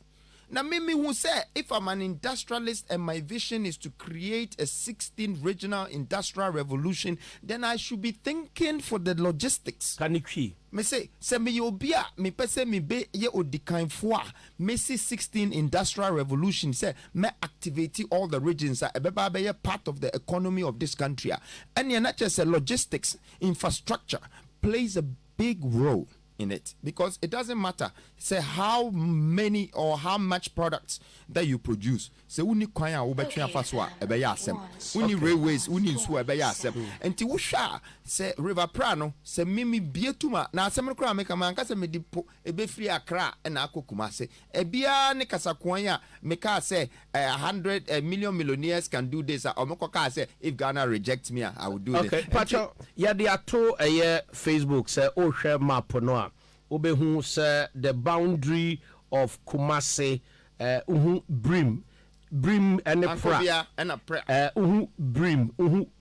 Now, me who say if I'm an industrialist and my vision is to create a 16th regional industrial revolution, then I should be thinking for the logistics. Can you key? Me say me obia me pese me be ye odikan foa me see 16 industrial revolution say me activate all the regions ebeba be part of the economy of this country. And not just logistics infrastructure plays a big role in it, because it doesn't matter say how many or how much products that you produce. Say uni kwanya wo betwe afaswa ebeya asem, uni railways uni nsu ebeya asem. Enti wo hwa say River Pra no say mimi bietuma na asem kra meka manka say medipo ebefri Accra na akokumase ebia ne kasakwanya meka say 100 million millionaires can do this or mekoka say if Ghana rejects me I will do this. Okay, Pacho ya de ato Facebook say o hwe map no a obehu say the boundary of Kumase brim and pra brim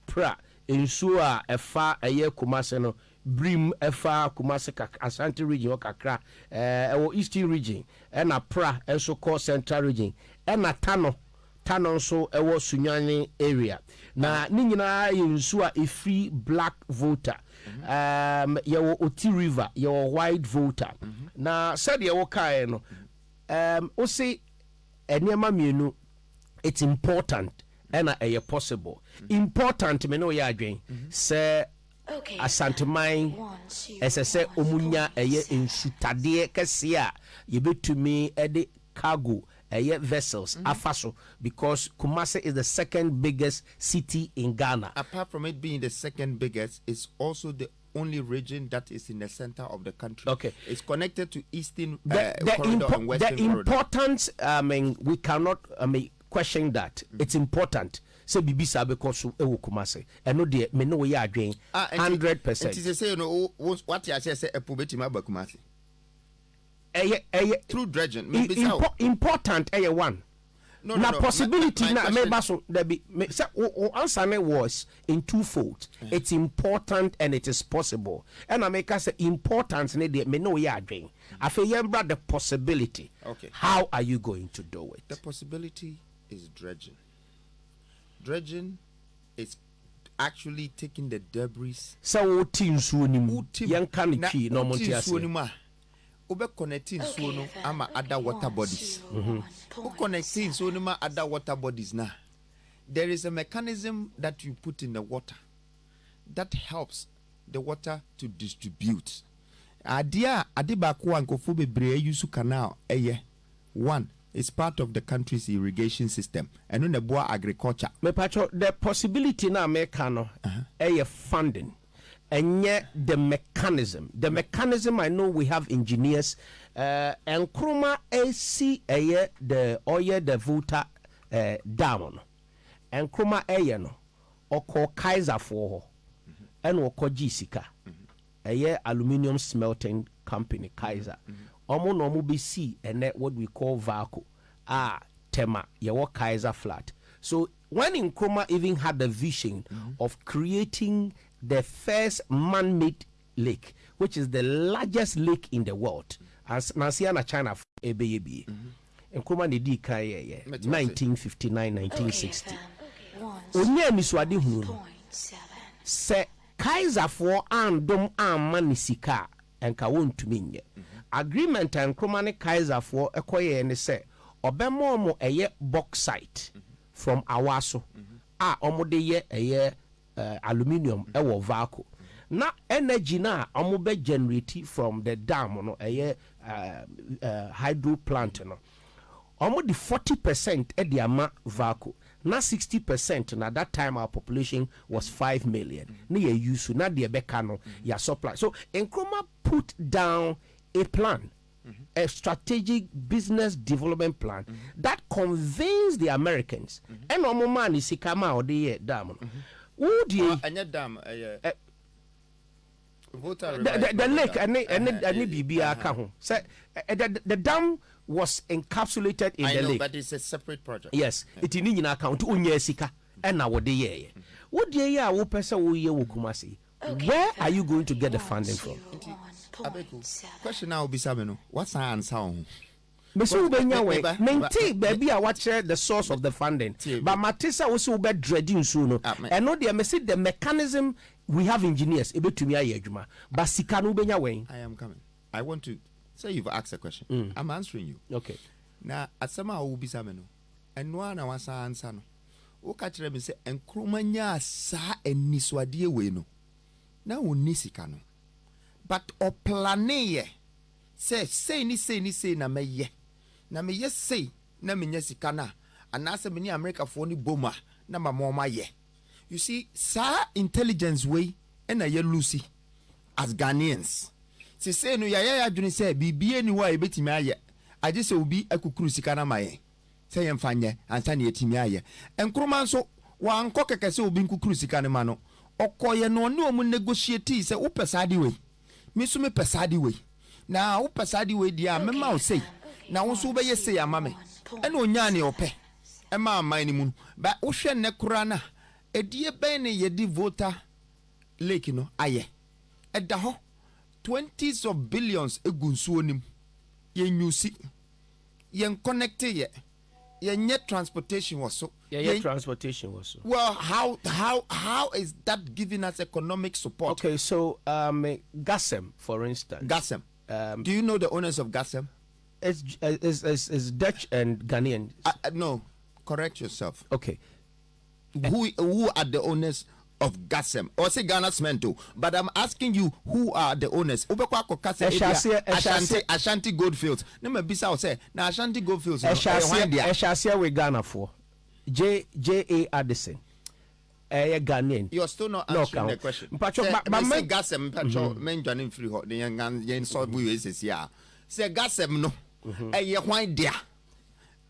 pra ensuo a efa Kumase no brim efa Kumase Ashanti region kakra ewo eastern region and a pra enso call central region and a tano Tanon so ewo Sunyani area. Na ni nyinaa yɛ nsu a free black voter. Yɛwɔ Oti River, yɛwɔ white voter. Na said yɛwɔ kae no. O say enema mienu, it's important and a possible. Important me no yɛ adwen. Sɛ Asanteman ɛsɛ omunya ɛyɛ nsutade kɛse a yɛbɛtumi ɛde cargo vessels afaso, because Kumasi is the second biggest city in Ghana. Apart from it being the second biggest, it's also the only region that is in the center of the country. Okay, it's connected to Eastern corridor and Western the importance. I mean, we cannot question that. It's important. So bibisa because ewo Kumasi. I know the me know we are doing 100%. It is say what you say a betima ba Kumasi. Through dredging, important one. No, possibility na maybe so there be answer me was in twofold. It's important and it is possible. And I make us important me know we are doing. I feel the possibility. Okay. How are you going to do it? The possibility is dredging. Dredging is actually taking the debris. So tinsunim yankan chi no montiase. Ube connecting suono ama other water bodies. Connecting suono other water bodies now. There is a mechanism that you put in the water that helps the water to distribute. Adia adibako ankofo bebre use canal one. It's part of the country's irrigation system. And on the bois agriculture. Me pacho the possibility na mekano funding. And yet the mechanism. The mechanism, I know we have engineers. And Kruma AC the oye the voter down. And Kruma no oko Kaiser for and oko Jessica. Aluminium smelting company Kaiser. Omo no mo be see and that what we call Vaco. Tema, yawo Kaiser flat. So when Nkrumah even had the vision of creating the first man-made lake, which is the largest lake in the world, as Nansiana China ABAB. Nkrumah ne di kai 1959, 1960. Onye miswadi hunu. Se Kaiser for andom amani sika enka wontumi nye. Agreement and Nkrumah ne Kaiser for ekoye ne se obemo mo eye bauxite from Awaso. Omo de ye aluminium ewo vaco. Na energy na omo be generate from the dam no hydro plant no. Omo the 40% e de ama vaco. Na 60% na that time our population was 5 million. Na ye use na de beka no ya supply. So Nkrumah put down a plan. A strategic business development plan that convinced the Americans. And no man is kama or the dam. Would you dam the lake and BBA say the dam was encapsulated in the lake. But it's a separate project. Yes, it in account unyesika and now what the would ye Kumasi? Where are you going to get the funding from? Question now be Sameno. What's the answer? Maintain baby, I watch the source of the funding. But Matissa also be dreading soon. And no, they must the mechanism we have engineers able to me. But Sikanu Benya way. I am coming. I want to say you've asked a question. I'm answering you. Okay. Now, at some will be Sameno. And no one was answer. O catch them say, and Krumanya sa and Niswadie weno. Now, Nisikano. But o plane say na meye say na menye sika na anase meni America for ni boma na mama ye. You see, sa intelligence way and a ye Lucy as Ghanaians. Say no ya adwene say bibie ni wa ebetimi aye. I just will be a kukuru sika na maye. Say yemfanye ansa na yetimi aye. Nkrumah so wa anko keke se obi kukuru sika ne ma no. Okoye no ne omu negotiate say wo pesade we. Me so me pesade we. Na wo pesade we dia mema o say. Na wo so be ye say ama me. E na onya ne ope. E ma aman ni mu. Ba wo hwe ne kura na edie ben ne ye di voter lake no aye. E da ho 20s of billions egunsuo nim. Ye nyusi. Ye connect ye. Your transportation was so. Yeah, transportation was so. Well, how is that giving us economic support? Okay, so Gasem, for instance. Gasem. Do you know the owners of Gasem? It's Dutch and Ghanaian. No, correct yourself. Okay. Who are the owners of Gasem? Or say Ghana Cemento. But I'm asking you, who are the owners? Ashanti Goldfields. Number bisa say na Ashanti Goldfields. Eshasia with Ghana for J.A. Addison. Ghanaian. You're still not answering the question. But Gasem, men joining free hot. The young saw we is here. Say Gasem no. Why dear?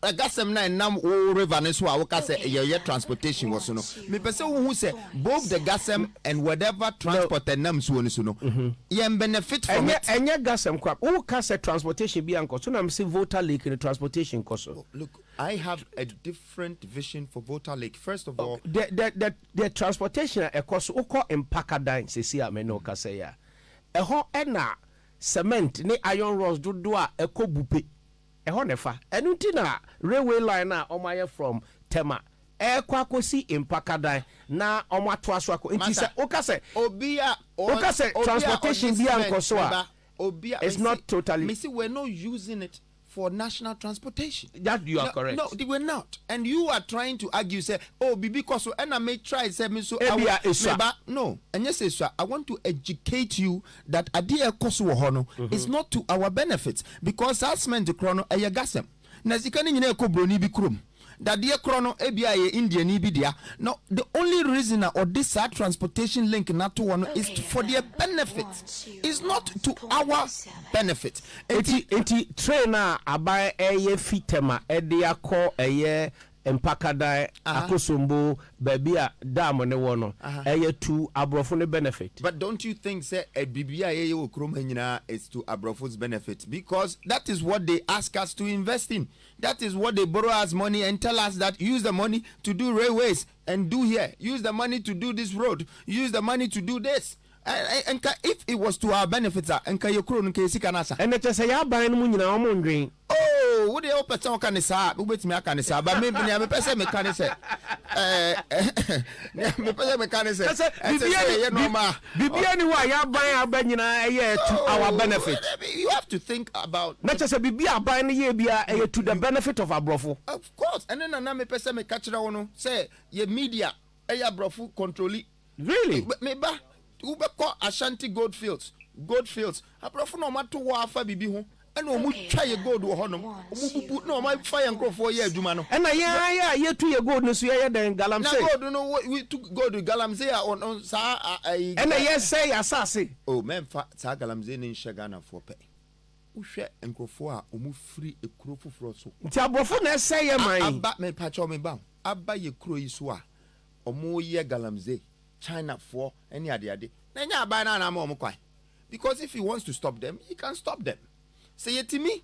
I got some nine nam river and so I say your transportation was no. Me person who say both the gasem and whatever transport and nam so no. You benefit from it. And your gasem crap. Who can say transportation be uncle? So I'm saying voter lake in the transportation cost. Look, I have a different vision for voter lake. First of all, the transportation a cost uko empakadine se see me no ka say ya. E ho ena cement ne iron rods do a ekobupe. Honefa enutina railway line na omaye from Tema kwakosi impakadan na omato so akọ nti se okase okase transportation bi ankoso a it's not totally me see we're not using it for national transportation. That you are correct. No, they were not. And you are trying to argue, say, oh, because so, and I may try, say, me so, no. And yes, sir, I want to educate you that idea koso hono is not to our benefits because that's meant to chrono a gasem. Nazikani yine ko broni bi krum. That dear chrono ABI India ni bi dia. No, the only reason or this transportation link not to one is for their benefit. It's not to our benefit. Eti trainer abai eye fitema Bediako eye empakadai akosombo baby a dam ne wono eye to abrofo ne benefit. But don't you think say a bibia eye wo krom hanyina is to abrofo's benefit because that is what they ask us to invest in. That is what they borrow us money and tell us that use the money to do railways and do here. Use the money to do this road. Use the money to do this. And if it was to our benefits, and can you crown Kanasa? And it is a yaban munina omundring. Oh, would the person can say, but me can say, but maybe I'm a person mechanic. Our benefit. You have to think about not just a BBA buying a year to the benefit of our brofo. Of course, and then I'm a person me catch that say your media a brofo control. Really? Maybe Uber call Ashanti Goldfields. A brofo no matter what for bibi ho. And no try a gold or honor. No, my fire and grow for a year, Jumano. And yeah, 2 year gold, no, then Galam say, don't know what we took go to Galamsey on Sa. And yes, say, assassin. Oh, man, Sa Galamsey in Shagana for pay. Who share and go for move free a crew for Frosso. Tabofuna say, my Batman patch on me bound. I buy your crew is wa or more year Galamsey, China for any idea. Then ya buy an ammo quite. Because if he wants to stop them, he can stop them. Say it to me,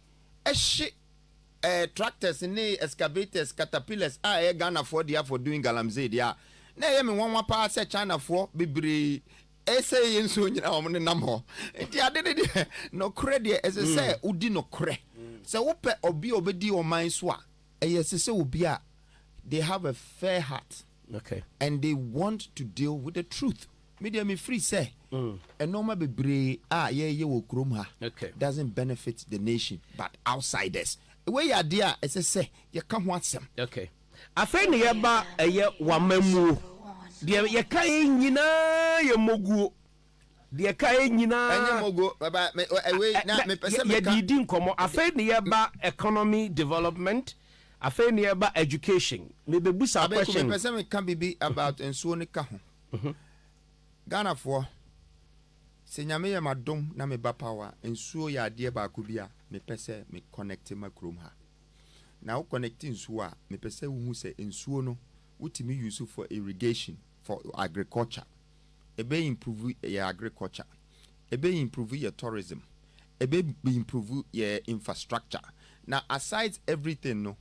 tractors and excavators, caterpillars, Ghana for doing Galamsey. Na yemi one part say China for bibri essay in soon number. No credit as I say, udi no cre. So ope obi obedi o mind swa. Yes, say ubia. They have a fair heart. Okay. And they want to deal with the truth. Media me free say. And normal be will chrome her. Okay. Doesn't benefit the nation, but outsiders. Where you dear, as I say, you can't want some. Okay. I find the yaba a year one memu. Dear, you can't your mogu. Dear Kainina mogo about away not me person. You didn't come. I find the yaba economy development. I find the yaba education. Maybe busa question. Person can be about and so on. Ghana for Senyame ya madom na me ba power ensuo ya ade ba ko bia me pese me connect ma krom ha na wo connect nsuo a me pese wo hu se ensuo no wutimi use for irrigation for agriculture ebe improve your agriculture ebe improve your tourism ebe improve your infrastructure. Now aside everything no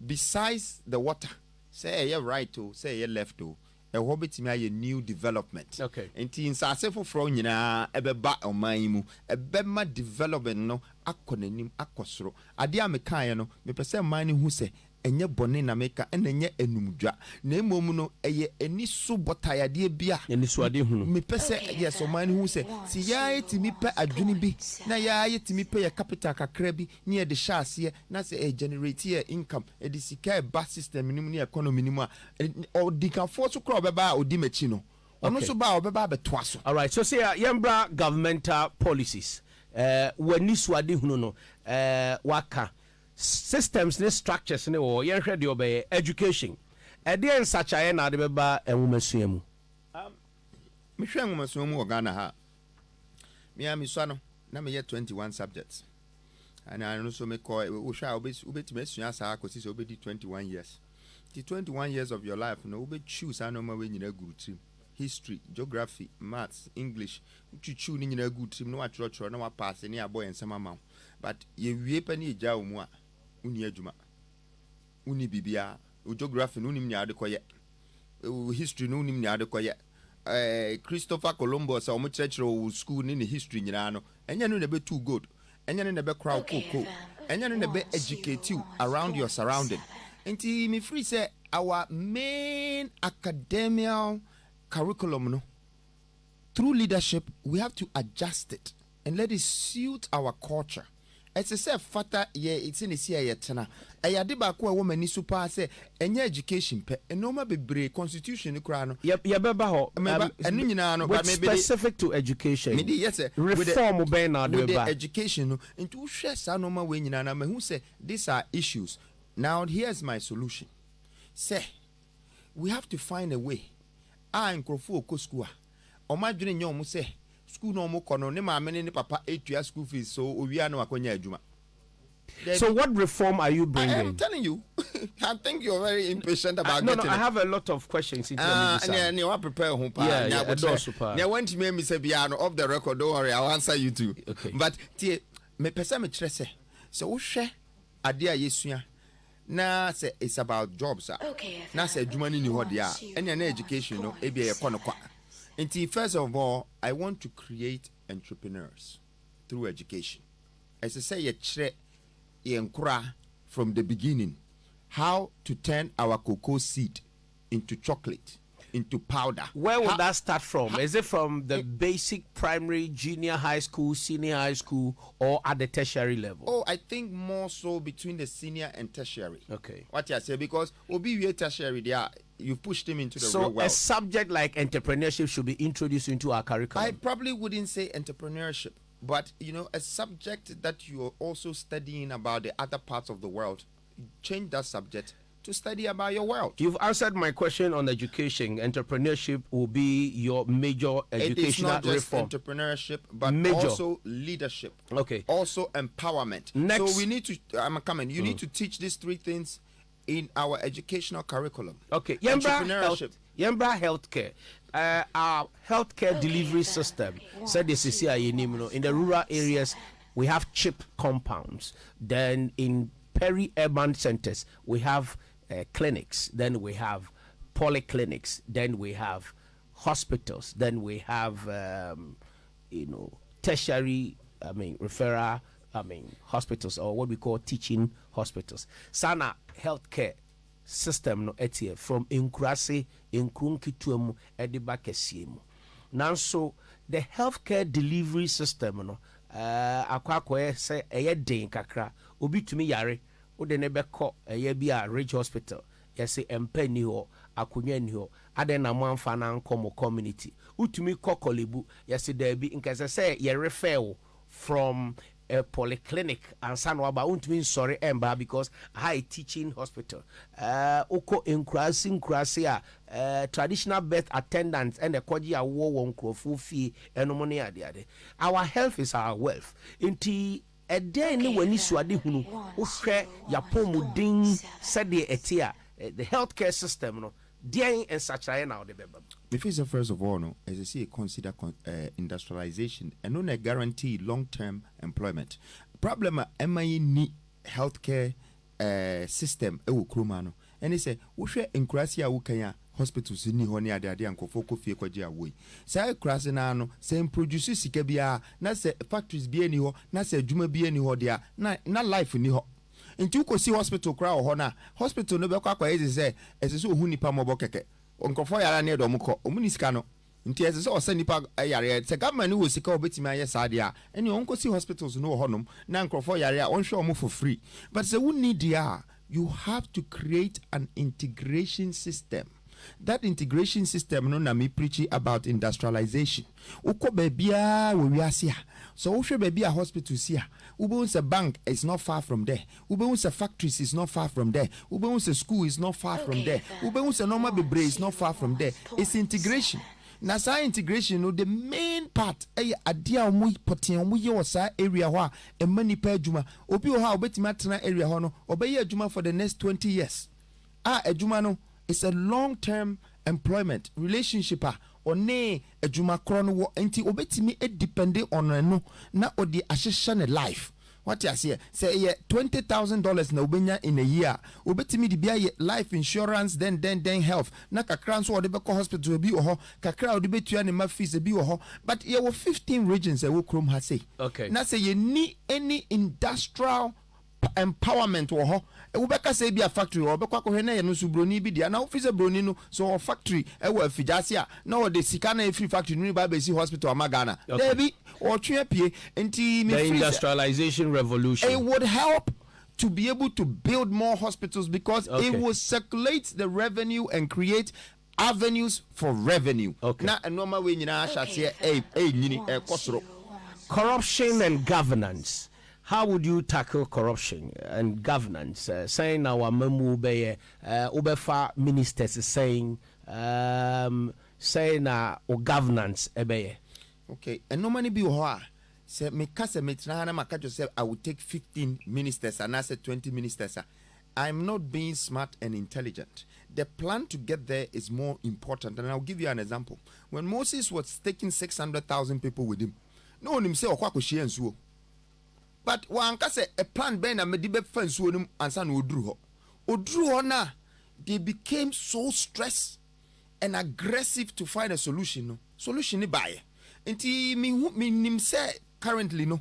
besides the water say you right to say you left to a hobbit me a new development. Okay. And in Sasefo Fro nyina ebeba oman mu ebema development no akonanim akosoro ade a mekae no me pese man hu se enye bone na meka enye enumdwa na emom no eye eni so botayade bia eni so ade hunu me pese yes oman hu se si ya etimi pe adwene bi na ya etimi pe ya capital kakra bi ne ye de shaase na se generate ye income e de sika ba system ni mu ne economy ni mu a o dikafo so kro obeba odi machi no ono so ba obeba betoa so. All right, so say yembra governmental policies wani so ade hunu no waka systems ne structures ne wo yen hwede obey education ade en such aye na de beba enwumasua mu me hwe enwumasua mu Ghana ha me am so no na me 21 subjects and I know so me call we sha obeti mesua sa akosi so obedi 21 years the 21 years of your life no obe choose anoma we nyina guru trim history, geography, maths, English, chuchu ni nyina good team no wa choro na wa pass ni aboy ensema ma. But ye wie pa ni eja omu a uni adwuma. Uni bibia, geography no nim ni ade koye. History no nim ni ade koye. Christopher Columbus o mo churechro school ni history nyina no. Enya no na be too good. Enya no na be crowd koko. Enya no na be educate you around your surrounding. Enti me free say our main academic curriculum no through leadership we have to adjust it and let it suit our culture. It's a say fata ye it's in the cia tena ayade ba ko a woman ni super say enye education pe enoma bebre constitution kura no ye beba ho enu nyina no but maybe specific to education me yes reform be na de ba education no into hwe sa no ma we nyina na mahu say these are issues. Now here's my solution. Say we have to find a way nkrofo ko school o ma dwene nyom mo se school no mo kono ne ma ne papa etua school fees so owia na wakonya adwuma. So what reform are you bringing? I'm telling you. I think you're very impatient about getting No, I have a lot of questions into and you prepare home pa yeah, want me say bia no off the record, don't worry, I'll answer you too. Okay. But tie me pesa me kire se so wo hwe ade a yesua na say it's about jobs na say adwuma ni ho dia enya na education no e bia ye kono kwa. Until first of all I want to create entrepreneurs through education. As I say ye kire ye nkura from the beginning how to turn our cocoa seed into chocolate, into powder. Where would that start from? Is it from the basic primary, junior high school, senior high school, or at the tertiary level? Oh, I think more so between the senior and tertiary. Okay. What I say, because obi tertiary there, you pushed him into the real world. So a subject like entrepreneurship should be introduced into our curriculum. I probably wouldn't say entrepreneurship, but a subject that you are also studying about the other parts of the world. Change that subject to study about your world. You've answered my question on education. Entrepreneurship will be your major educational reform. It is not just entrepreneurship, but also leadership. Okay. Also empowerment. Next. So we need to, I'm coming, you need to teach these three things in our educational curriculum. Okay. Entrepreneurship. Yembra healthcare. Our healthcare delivery system said this is here in the rural areas we have cheap compounds. Then in peri-urban centers we have clinics, then we have polyclinics, then we have hospitals, then we have tertiary referral hospitals, or what we call teaching hospitals. Sana healthcare system no etie from inkurase inkunkituamu ediba kesiemu. Now so the healthcare delivery system no akwakoye say eye den kakra obi tumi yare wo de ne beko eye bi a Ridge Hospital yesi empa ni ho akonwa ni ho ade na mo amfa na nkomo community utumi kokolebu yesi there bi nkese say ye refer from a polyclinic and sanwaba untumi sorry emba because high teaching hospital oko inkrasi a traditional birth attendants and the koji awo won krofo fie enomo ne ade. Our health is our wealth. Inti ede ni wani suade hunu wo hwe yapomudin sede etia the healthcare system no dean and such now the beba. Before first of all, no, as I say, consider industrialization and not guarantee long-term employment. Problem ni healthcare system krumano. And they say, we share inkrasia ukanya hospitals ni honi ade anko foko fie kwaji awoi. Say krase na no, say produce sika bia, na say factories bia ni ho, na say adwuma bia ni ho dia, na life ni ho. Into you see hospital crowd hona hospital no be kwa is say ese ohu nipa mobo keke onkofo yara ne do mko omunisika no nti ese o se nipa yare se government wo sika obetimi aye saade a ene onko see hospitals no honom na nkofo yare a onhwe omo for free but se we need dia you have to create an integration system. That integration system no na me preaching about industrialization. Uko bebia we wiase. So uhwe bebia hospital sia. Ubewunse bank is not far from there. Ubewunse factories is not far from there. Ubewunse school is not far from there. Ubewunse normal bebre is not far from there. It's integration. Na sa integration no the main part adia omu poten omu ye wasa area ho a emani pa adwuma obi ho a obetimi atena area ho no obeye adwuma for the next 20 years. Adwuma no it's a long-term employment relationship one adwuma kro no wo enti obetimi depend on no na odi ahehye ne life. What you say $20,000 na ubenya in a year. Obetimi di bia life insurance then health. Na kakra so ode be ko hospital bi ho, kakra ode betua ne ma fees bi ho. But ye were 15 regions e wo krom ha say. Okay. Na say ye need any industrial empowerment wo ho e wo beka say bi a factory wo beka ko hwe na ye no su broni bi dia na office broni no so factory e wo afijase a na wo de sika na free factory no ba be si hospital amagana there bi o twe pie enti me the industrialization revolution it would help to be able to build more hospitals because it will circulate the revenue and create avenues for revenue. Na normal way nyina ahase nyini e kosoro. Corruption and governance. How would you tackle corruption and governance? Saying our memu be ubefa ministers saying or governance ebeye. Okay, and no money be ho say me kase metra na maka say I would take 15 ministers and I said 20 ministers. I'm not being smart and intelligent. The plan to get there is more important, and I'll give you an example. When Moses was taking 600,000 people with him, no one him say okwa kohie nsuo. But one can say a plan ben and medibe fence wonum ansa na odru ho na they became so stressed and aggressive to find a solution. No solution ni baye enti me nim say currently no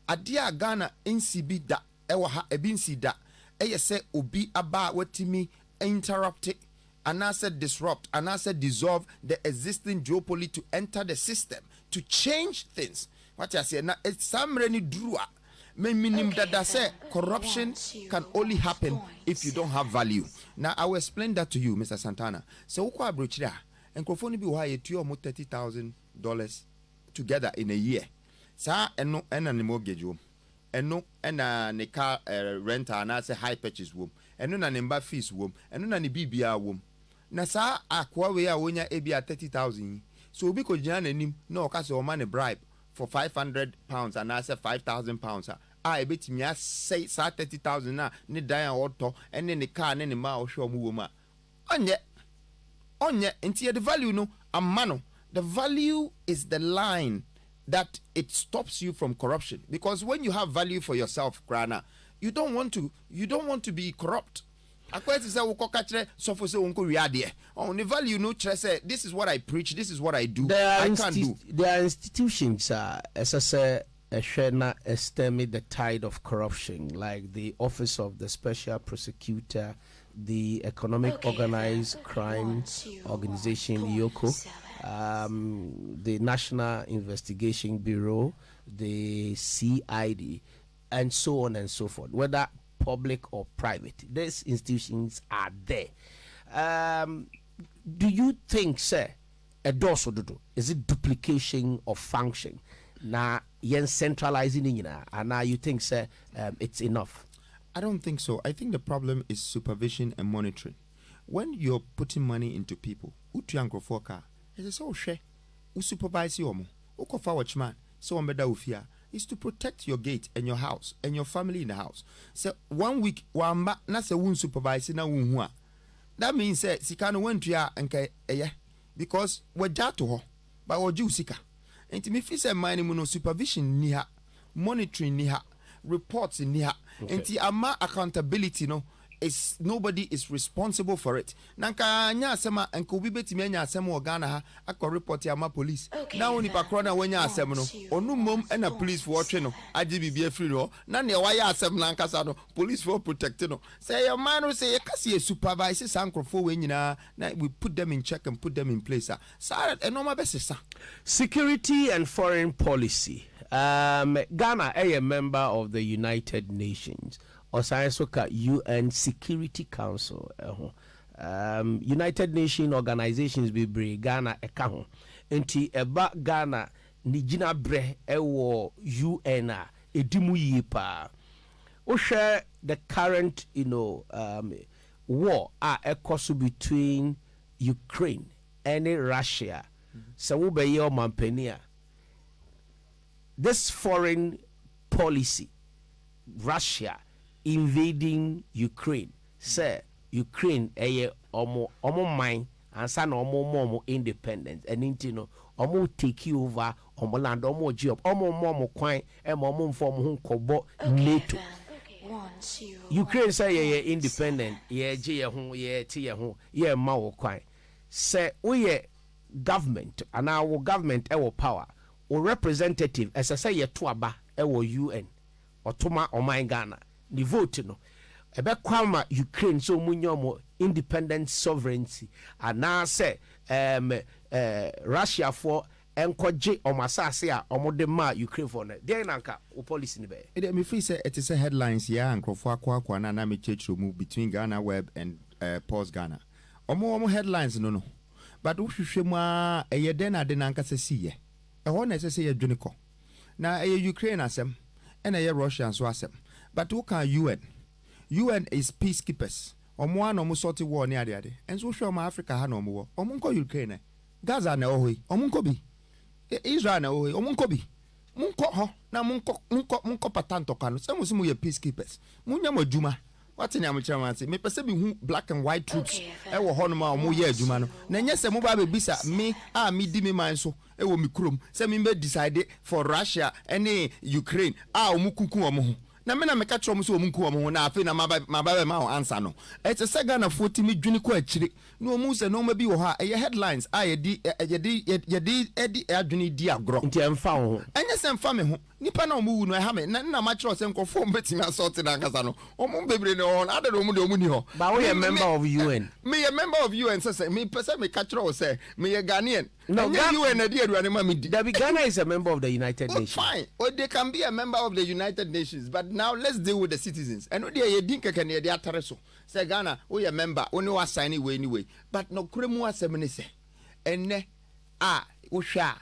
adia Ghana NCB da ewa ha ebinsi da eye say obi aba watimi interrupt it and I said disrupt and I said dissolve the existing duopoly to enter the system to change things. What I say now it's some reni drua. Meaning that say corruption can only happen if you don't have value. Now I will explain that to you, Mr. Santana. So ukwa abrochira and crofoni bi wa yetu almost $30,000 together in a year. Sa eno ena ni mortgage wom. Eno ena ne car rent and I say high purchase wom. Eno na ne mba fees wom. Eno na ne bibia wom. Na sa akwa we a wonya ebi a 30,000. So obi ko jina nanim na oka se o man a bribe for £500 and I said £5,000. I bet me I say 30,000 na ni dan auto and then the car and then the ma o show mu ma. Onye enti the value no amano. The value is the line that it stops you from corruption, because when you have value for yourself, Grana, you don't want to be corrupt. Akwesi say ukokatre sofo say unko wiade. On the value no say this is what I preach, this is what I do. I can't do. There are institutions as I say stem the tide of corruption, like the Office of the Special Prosecutor, the Economic Organized Crime Organization, IOCO, the National Investigation Bureau, the CID, and so on and so forth. Whether public or private, these institutions are there. Do you think, sir, a doso dodo is it duplication of function? Now, yen centralizing in and now you think, sir, it's enough? I don't think so. I think the problem is supervision and monitoring. When you're putting money into people, utuyanko foka, it's so share. U supervise yomo. Ukofa watchman. So umbeda ufia. Is to protect your gate and your house and your family in the house. So 1 week wamba na se wun supervise na wun hua. That means say sikano went ya nke because wajato ho ba oju sika. Enti me fi say mine mu no supervision ni ha, monitoring ni ha, reports ni ha. Enti ama accountability no nobody is responsible for it. Nanka nya asema enko obi betimi anya asema o Ghana ha akọ report ya ma police. Na oni pakro na wanya asem no. Onu mom na police for twe no. Agi bibia free no. Na ne waya asem na nkasa no. Police for protect no. Say your man will say kasi supervise sankrofo we nyina na we put them in check and put them in place. Sa normal best. Security and foreign policy. Ghana is a member of the United Nations or UN Security Council. United Nations organizations be bring Ghana eka enti eba Ghana ni jina bre ewo UN edimu yipa. Share the current war ekosu between Ukraine and Russia. So we be your mampenia. This foreign policy, Russia invading Ukraine, say Ukraine omo mine and san omo independence and intino omo take over omo land omo job omo kwan e omo form hu kobo NATO. Ukraine say ye independent ye je ye hu ye ti ye hu ye ma wo kwan say we government and our government our power or representative as I say ye to aba our UN or toma or my Ghana ni vote no ebe kwama Ukraine so munyomo independent sovereignty and now say Russia for enkoje o masase a omode ma Ukraine for na dey nanka o policy ni be it me free say it is a headlines here and krofo akwa na me chechu move between Ghana Web and Pulse Ghana omo headlines no but wohwehwe mu a eye den ade nanka se siye ho na se ye dwene ko na eye Ukraine asem and eye Russia so asem but who can UN is peacekeepers omo an omo sorti war ni ade and so hwe ma Africa ha na omo nko Ukraine Gaza na ohoi omo nko bi Israel na ohoi omo nko bi munko ho na munko patanto kanu se musimu ye peacekeepers munya madwuma what in am chairman say me pese bi hu black and white troops e wo ho no ma omo ye adwuma no na nye se mo ba be bisa me di me man so e wo mi krom se me be decide for Russia and Ukraine omo kuku omo ho na me na me ka tro mo so omo kuku omo ho na afi na ma ma answer no e te se Ghana 40 mi dwuni ko akire no omo se no ma bi wo ha e headlines ye di adwuni di agro nti emfa ho enye se emfa me ho nipa na omo wu no e ha me na ma tro se nkofo mbetimi assault na nkasa no omo bebre ne ho na ade omo de omo ni ho but we a member of UN me a member of UN say me person me ka tro say me a Ghanaian no UN na di aduane ma me di Ghana is a member of the United Nations fine or they can be a member of the United Nations but now let's deal with the citizens and no dey din keke ne dey atare so say Ghana we a member only was sign anyway but no kremu asem ne say enne wo hwa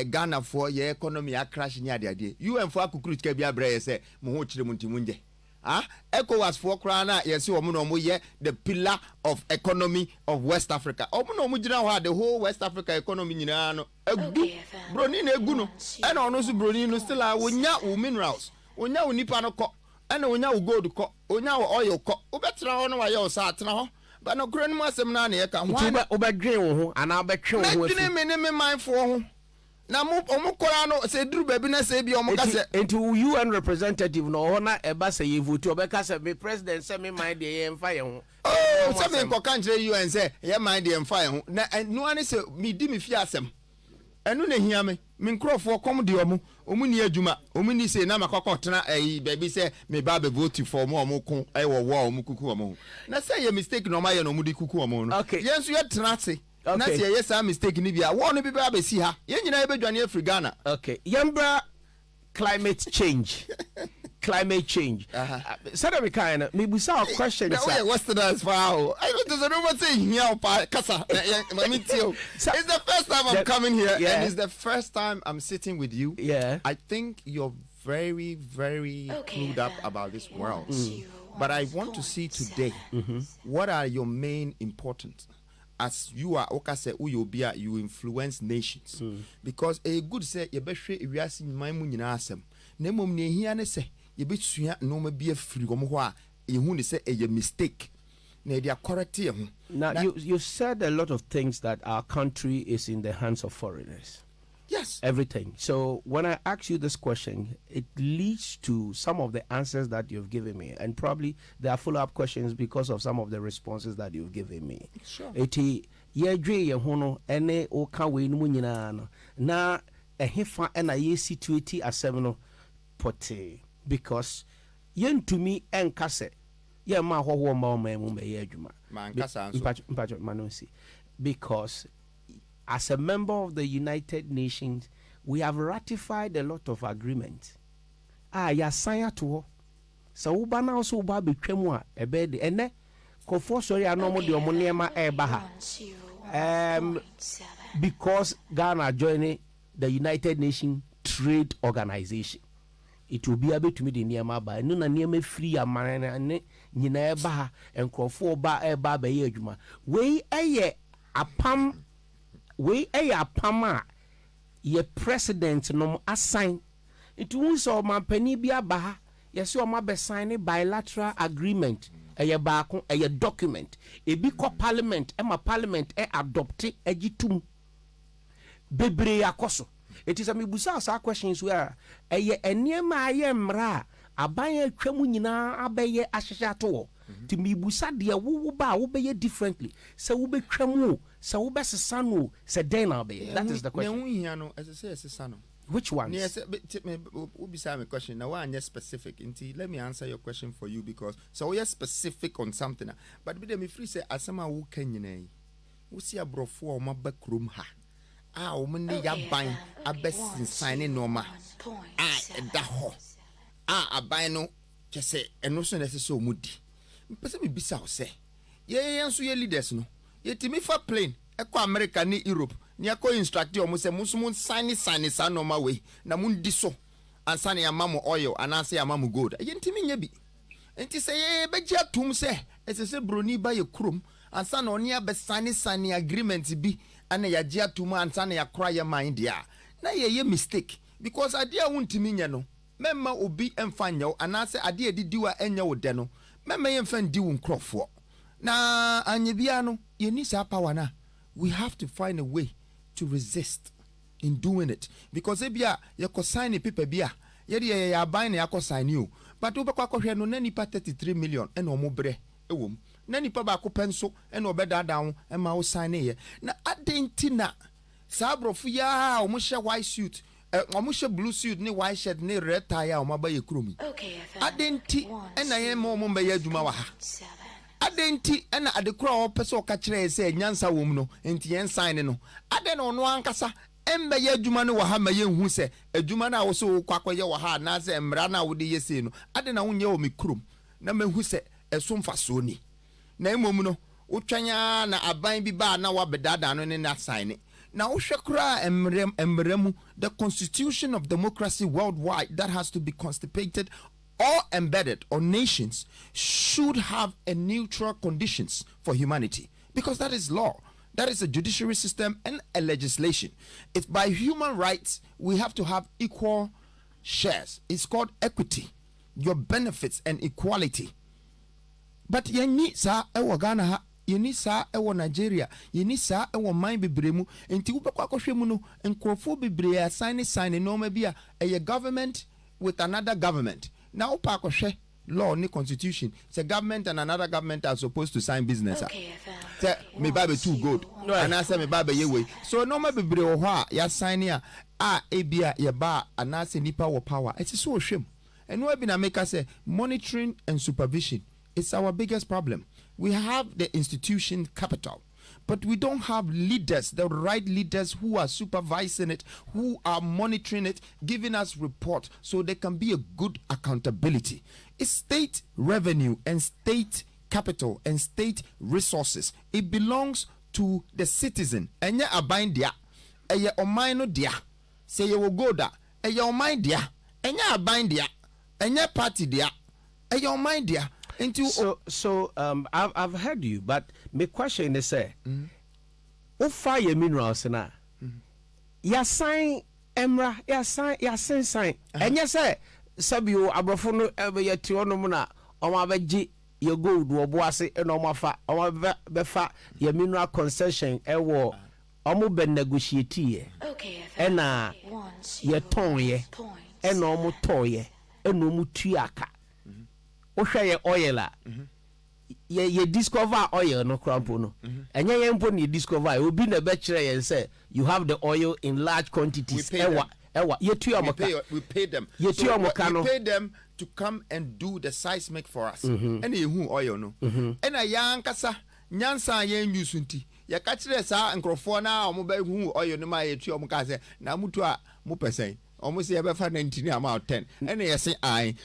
Ghana for your economy a crash ni ade UN for akukuru tika bia bra say mo ho kire mo ntimunje ECOWAS for krana yes wo no mo ye the pillar of economy of West Africa omo no mo gina ho the whole West Africa economy nyina no agu broni na egu no e na ono so broni no still wonya wo minerals wonya wo nipa no ko e na wonya wo gold ko wonya wo oil ko wo betra ho no wa ye wo sa atena ho but no kro no asem na na ye ka ho obedwen wo ho ana obetwe wo ho afi na me mindful ho na omukora no se duru baby na se bi omukase into UN representative no hona eba se ye vote obeka se me president se me mind dey emfa ye ho se me nko kan kire UN se ye mind dey emfa ye ho na no ani se me di me fi asem enu na hia me nkrofo kom de omu ni adwuma omu ni se na makoko tena baby se me ba be vote for mo omukun wo wo omukuku omu na se ye mistake no ma ye no mu di kuku omu no yenso ye tena se na say yes a mistake ni bia won bi ba si ha ye nyina ye bedwane afri Ghana yambra climate change said we kind me busa question sir westerners wow I don't know say here kasa it's the first time I'm coming here and it's the first time I'm sitting with you I think you're very clued up about this world but I want to see today what are your main important as you are okase uyobia you influence nations because a good say ye behwe ewiase man mu nyina asem na mom ne hia ne se ye besua no ma bia firi gom ho a ye hu ne se a mistake na dia correct ye hu now you said a lot of things that our country is in the hands of foreigners Yes. Everything. So when I ask you this question, it leads to some of the answers that you've given me, and probably there are follow-up questions because of some of the responses that you've given me. Sure. Eti yedwe ye ho no ene o ka we no nyina no na ehefa na ye situate asem no pote because yentumi enka se ye ma hoho ma o ma mu me ye adwuma man kasa anso mpacho manonsi because as a member of the United Nations, we have ratified a lot of agreements. Ya sign to so uba na also uba betwemu a ebe de ene kofo sorry anomo de omo niema eba ha because Ghana joining the United Nations Trade Organization, it will be able to meet the niema ba no na niema free amana ne nyina eba ha enkofo ba eba ba ye adwuma we eye apam we a pama ye president no assign it won so man pani bia ba ha yes o ma be sign bilateral agreement ye baako ye document e bi ko parliament e ma parliament e adopt agitum bebre yakoso it is a mebusa sa questions where ye eniema aye mra aban atwamu nyina abeye ahyehya to to mebusa de wo ba wo be differently so wo be twamu so wo be sesano se den na be that is the question. No as I say sesano which one? Yes, me my question now one specific let me answer your question for you because so we are specific on something but be me free say asema wo kan nyina wo si abrofo o maba krom ha o me ne yaban abesin sign no ma da ho aban no kese eno so na se o mudi mpese me bisa o se ye nso ye leaders no ye timi fa plane ekọ America ni Europe ni akọ instruct o mo se musumun sign sa no ma we na mun di so ansa na yamamo oil anansa yamamo gold ye ntimi nya bi enti se ye begia tum se esese broni ba ye krom ansa na oni abe sign agreement bi ana ya gia tum ansa na yakora ye mind dia na ye mistake because ade a wuntimi nya no memma obi emfa nya anansa ade edidiwa enya wo de no memma ye mfa ndi wo nkrofo na anyebia no ye ni sa power na we have to find a way to resist in doing it because ebia ye ko sign paper bia ye de ya ban na yakọ sign you but obekwa kohwe no na nipa 33 million ena omo bre ewom na nipa ba ko penso ena obedada ho e ma wo sign ye na adenti na sabrofu ya omo hye white suit omo hye blue suit ni white shirt ni red tie a omo ba ye kromi adenti ena ye mo omo ba ye adwuma wa ha adenti ena adekura o pese o ka kire se nyansa wom no enti yen sign no ade no no ankasa embe ye adwuma no wa ha ma ye hu se adwuma na wo so kwakoye wa ha na se mra na wo de yesi no ade na wonye o mikrom na mahu se eso mfaso ni na emom no wotwanya na aban bi ba na wa bedada no ne na sign na wo hwekura emremu the constitution of democracy worldwide that has to be constipated or embedded on nations should have a neutral conditions for humanity because that is law. That is a judiciary system and a legislation. It's by human rights we have to have equal shares. It's called equity, your benefits and equality. But yeni sa ewo Ghana ha, yeni sa ewo Nigeria, yeni sa ewo mind bebremu. Enti ubekwa kohwe mu no nkrofo bebre sign no ma bia a government with another government. Now, Pakoshe law ni constitution. It's a government and another government are supposed to sign business. Okay, me baby too good. And I say me baby ye way. So no me be ho ya sign here. Ebia ye ba anase nipa wo power. It's so shame. And no be na make us say monitoring and supervision. It's our biggest problem. We have the institution capital, but we don't have leaders, the right leaders who are supervising it, who are monitoring it, giving us report so there can be a good accountability. It's state revenue and state capital and state resources. It belongs to the citizen. Enye abain dia, eye omaino dia, say you will go da, eye omain dia, enye abain dia, enye party dia, eye omain dia. So I've heard you, but my question is ufa ye minerals na ya sign emra ya sign enye say sabio abrofo no ebe ye ti onom na o ma beji ye gold wo boase e no mafa o ma be fa ye mineral concession e wo omo be negotiate ye ɛna yɛtɔn yɛ ɛna ɔmo tɔɔ yɛ ɛna ɔmo tuaka wohwɛ yɛ oil a ye discover oil no krampo no enye ye mpo ni discover obi na be kire ye say you have the oil in large quantities ewa ye tu we pay them ye tu we pay them to come and do the seismic for us and ye hu oil no and ya nkasa nyansa ye use nti ye ka kire sa nkrofo na omo ba hu oil no ma ye tu omo ka say na mutu a mo pesen almost ever find 19 amount 10 and yes I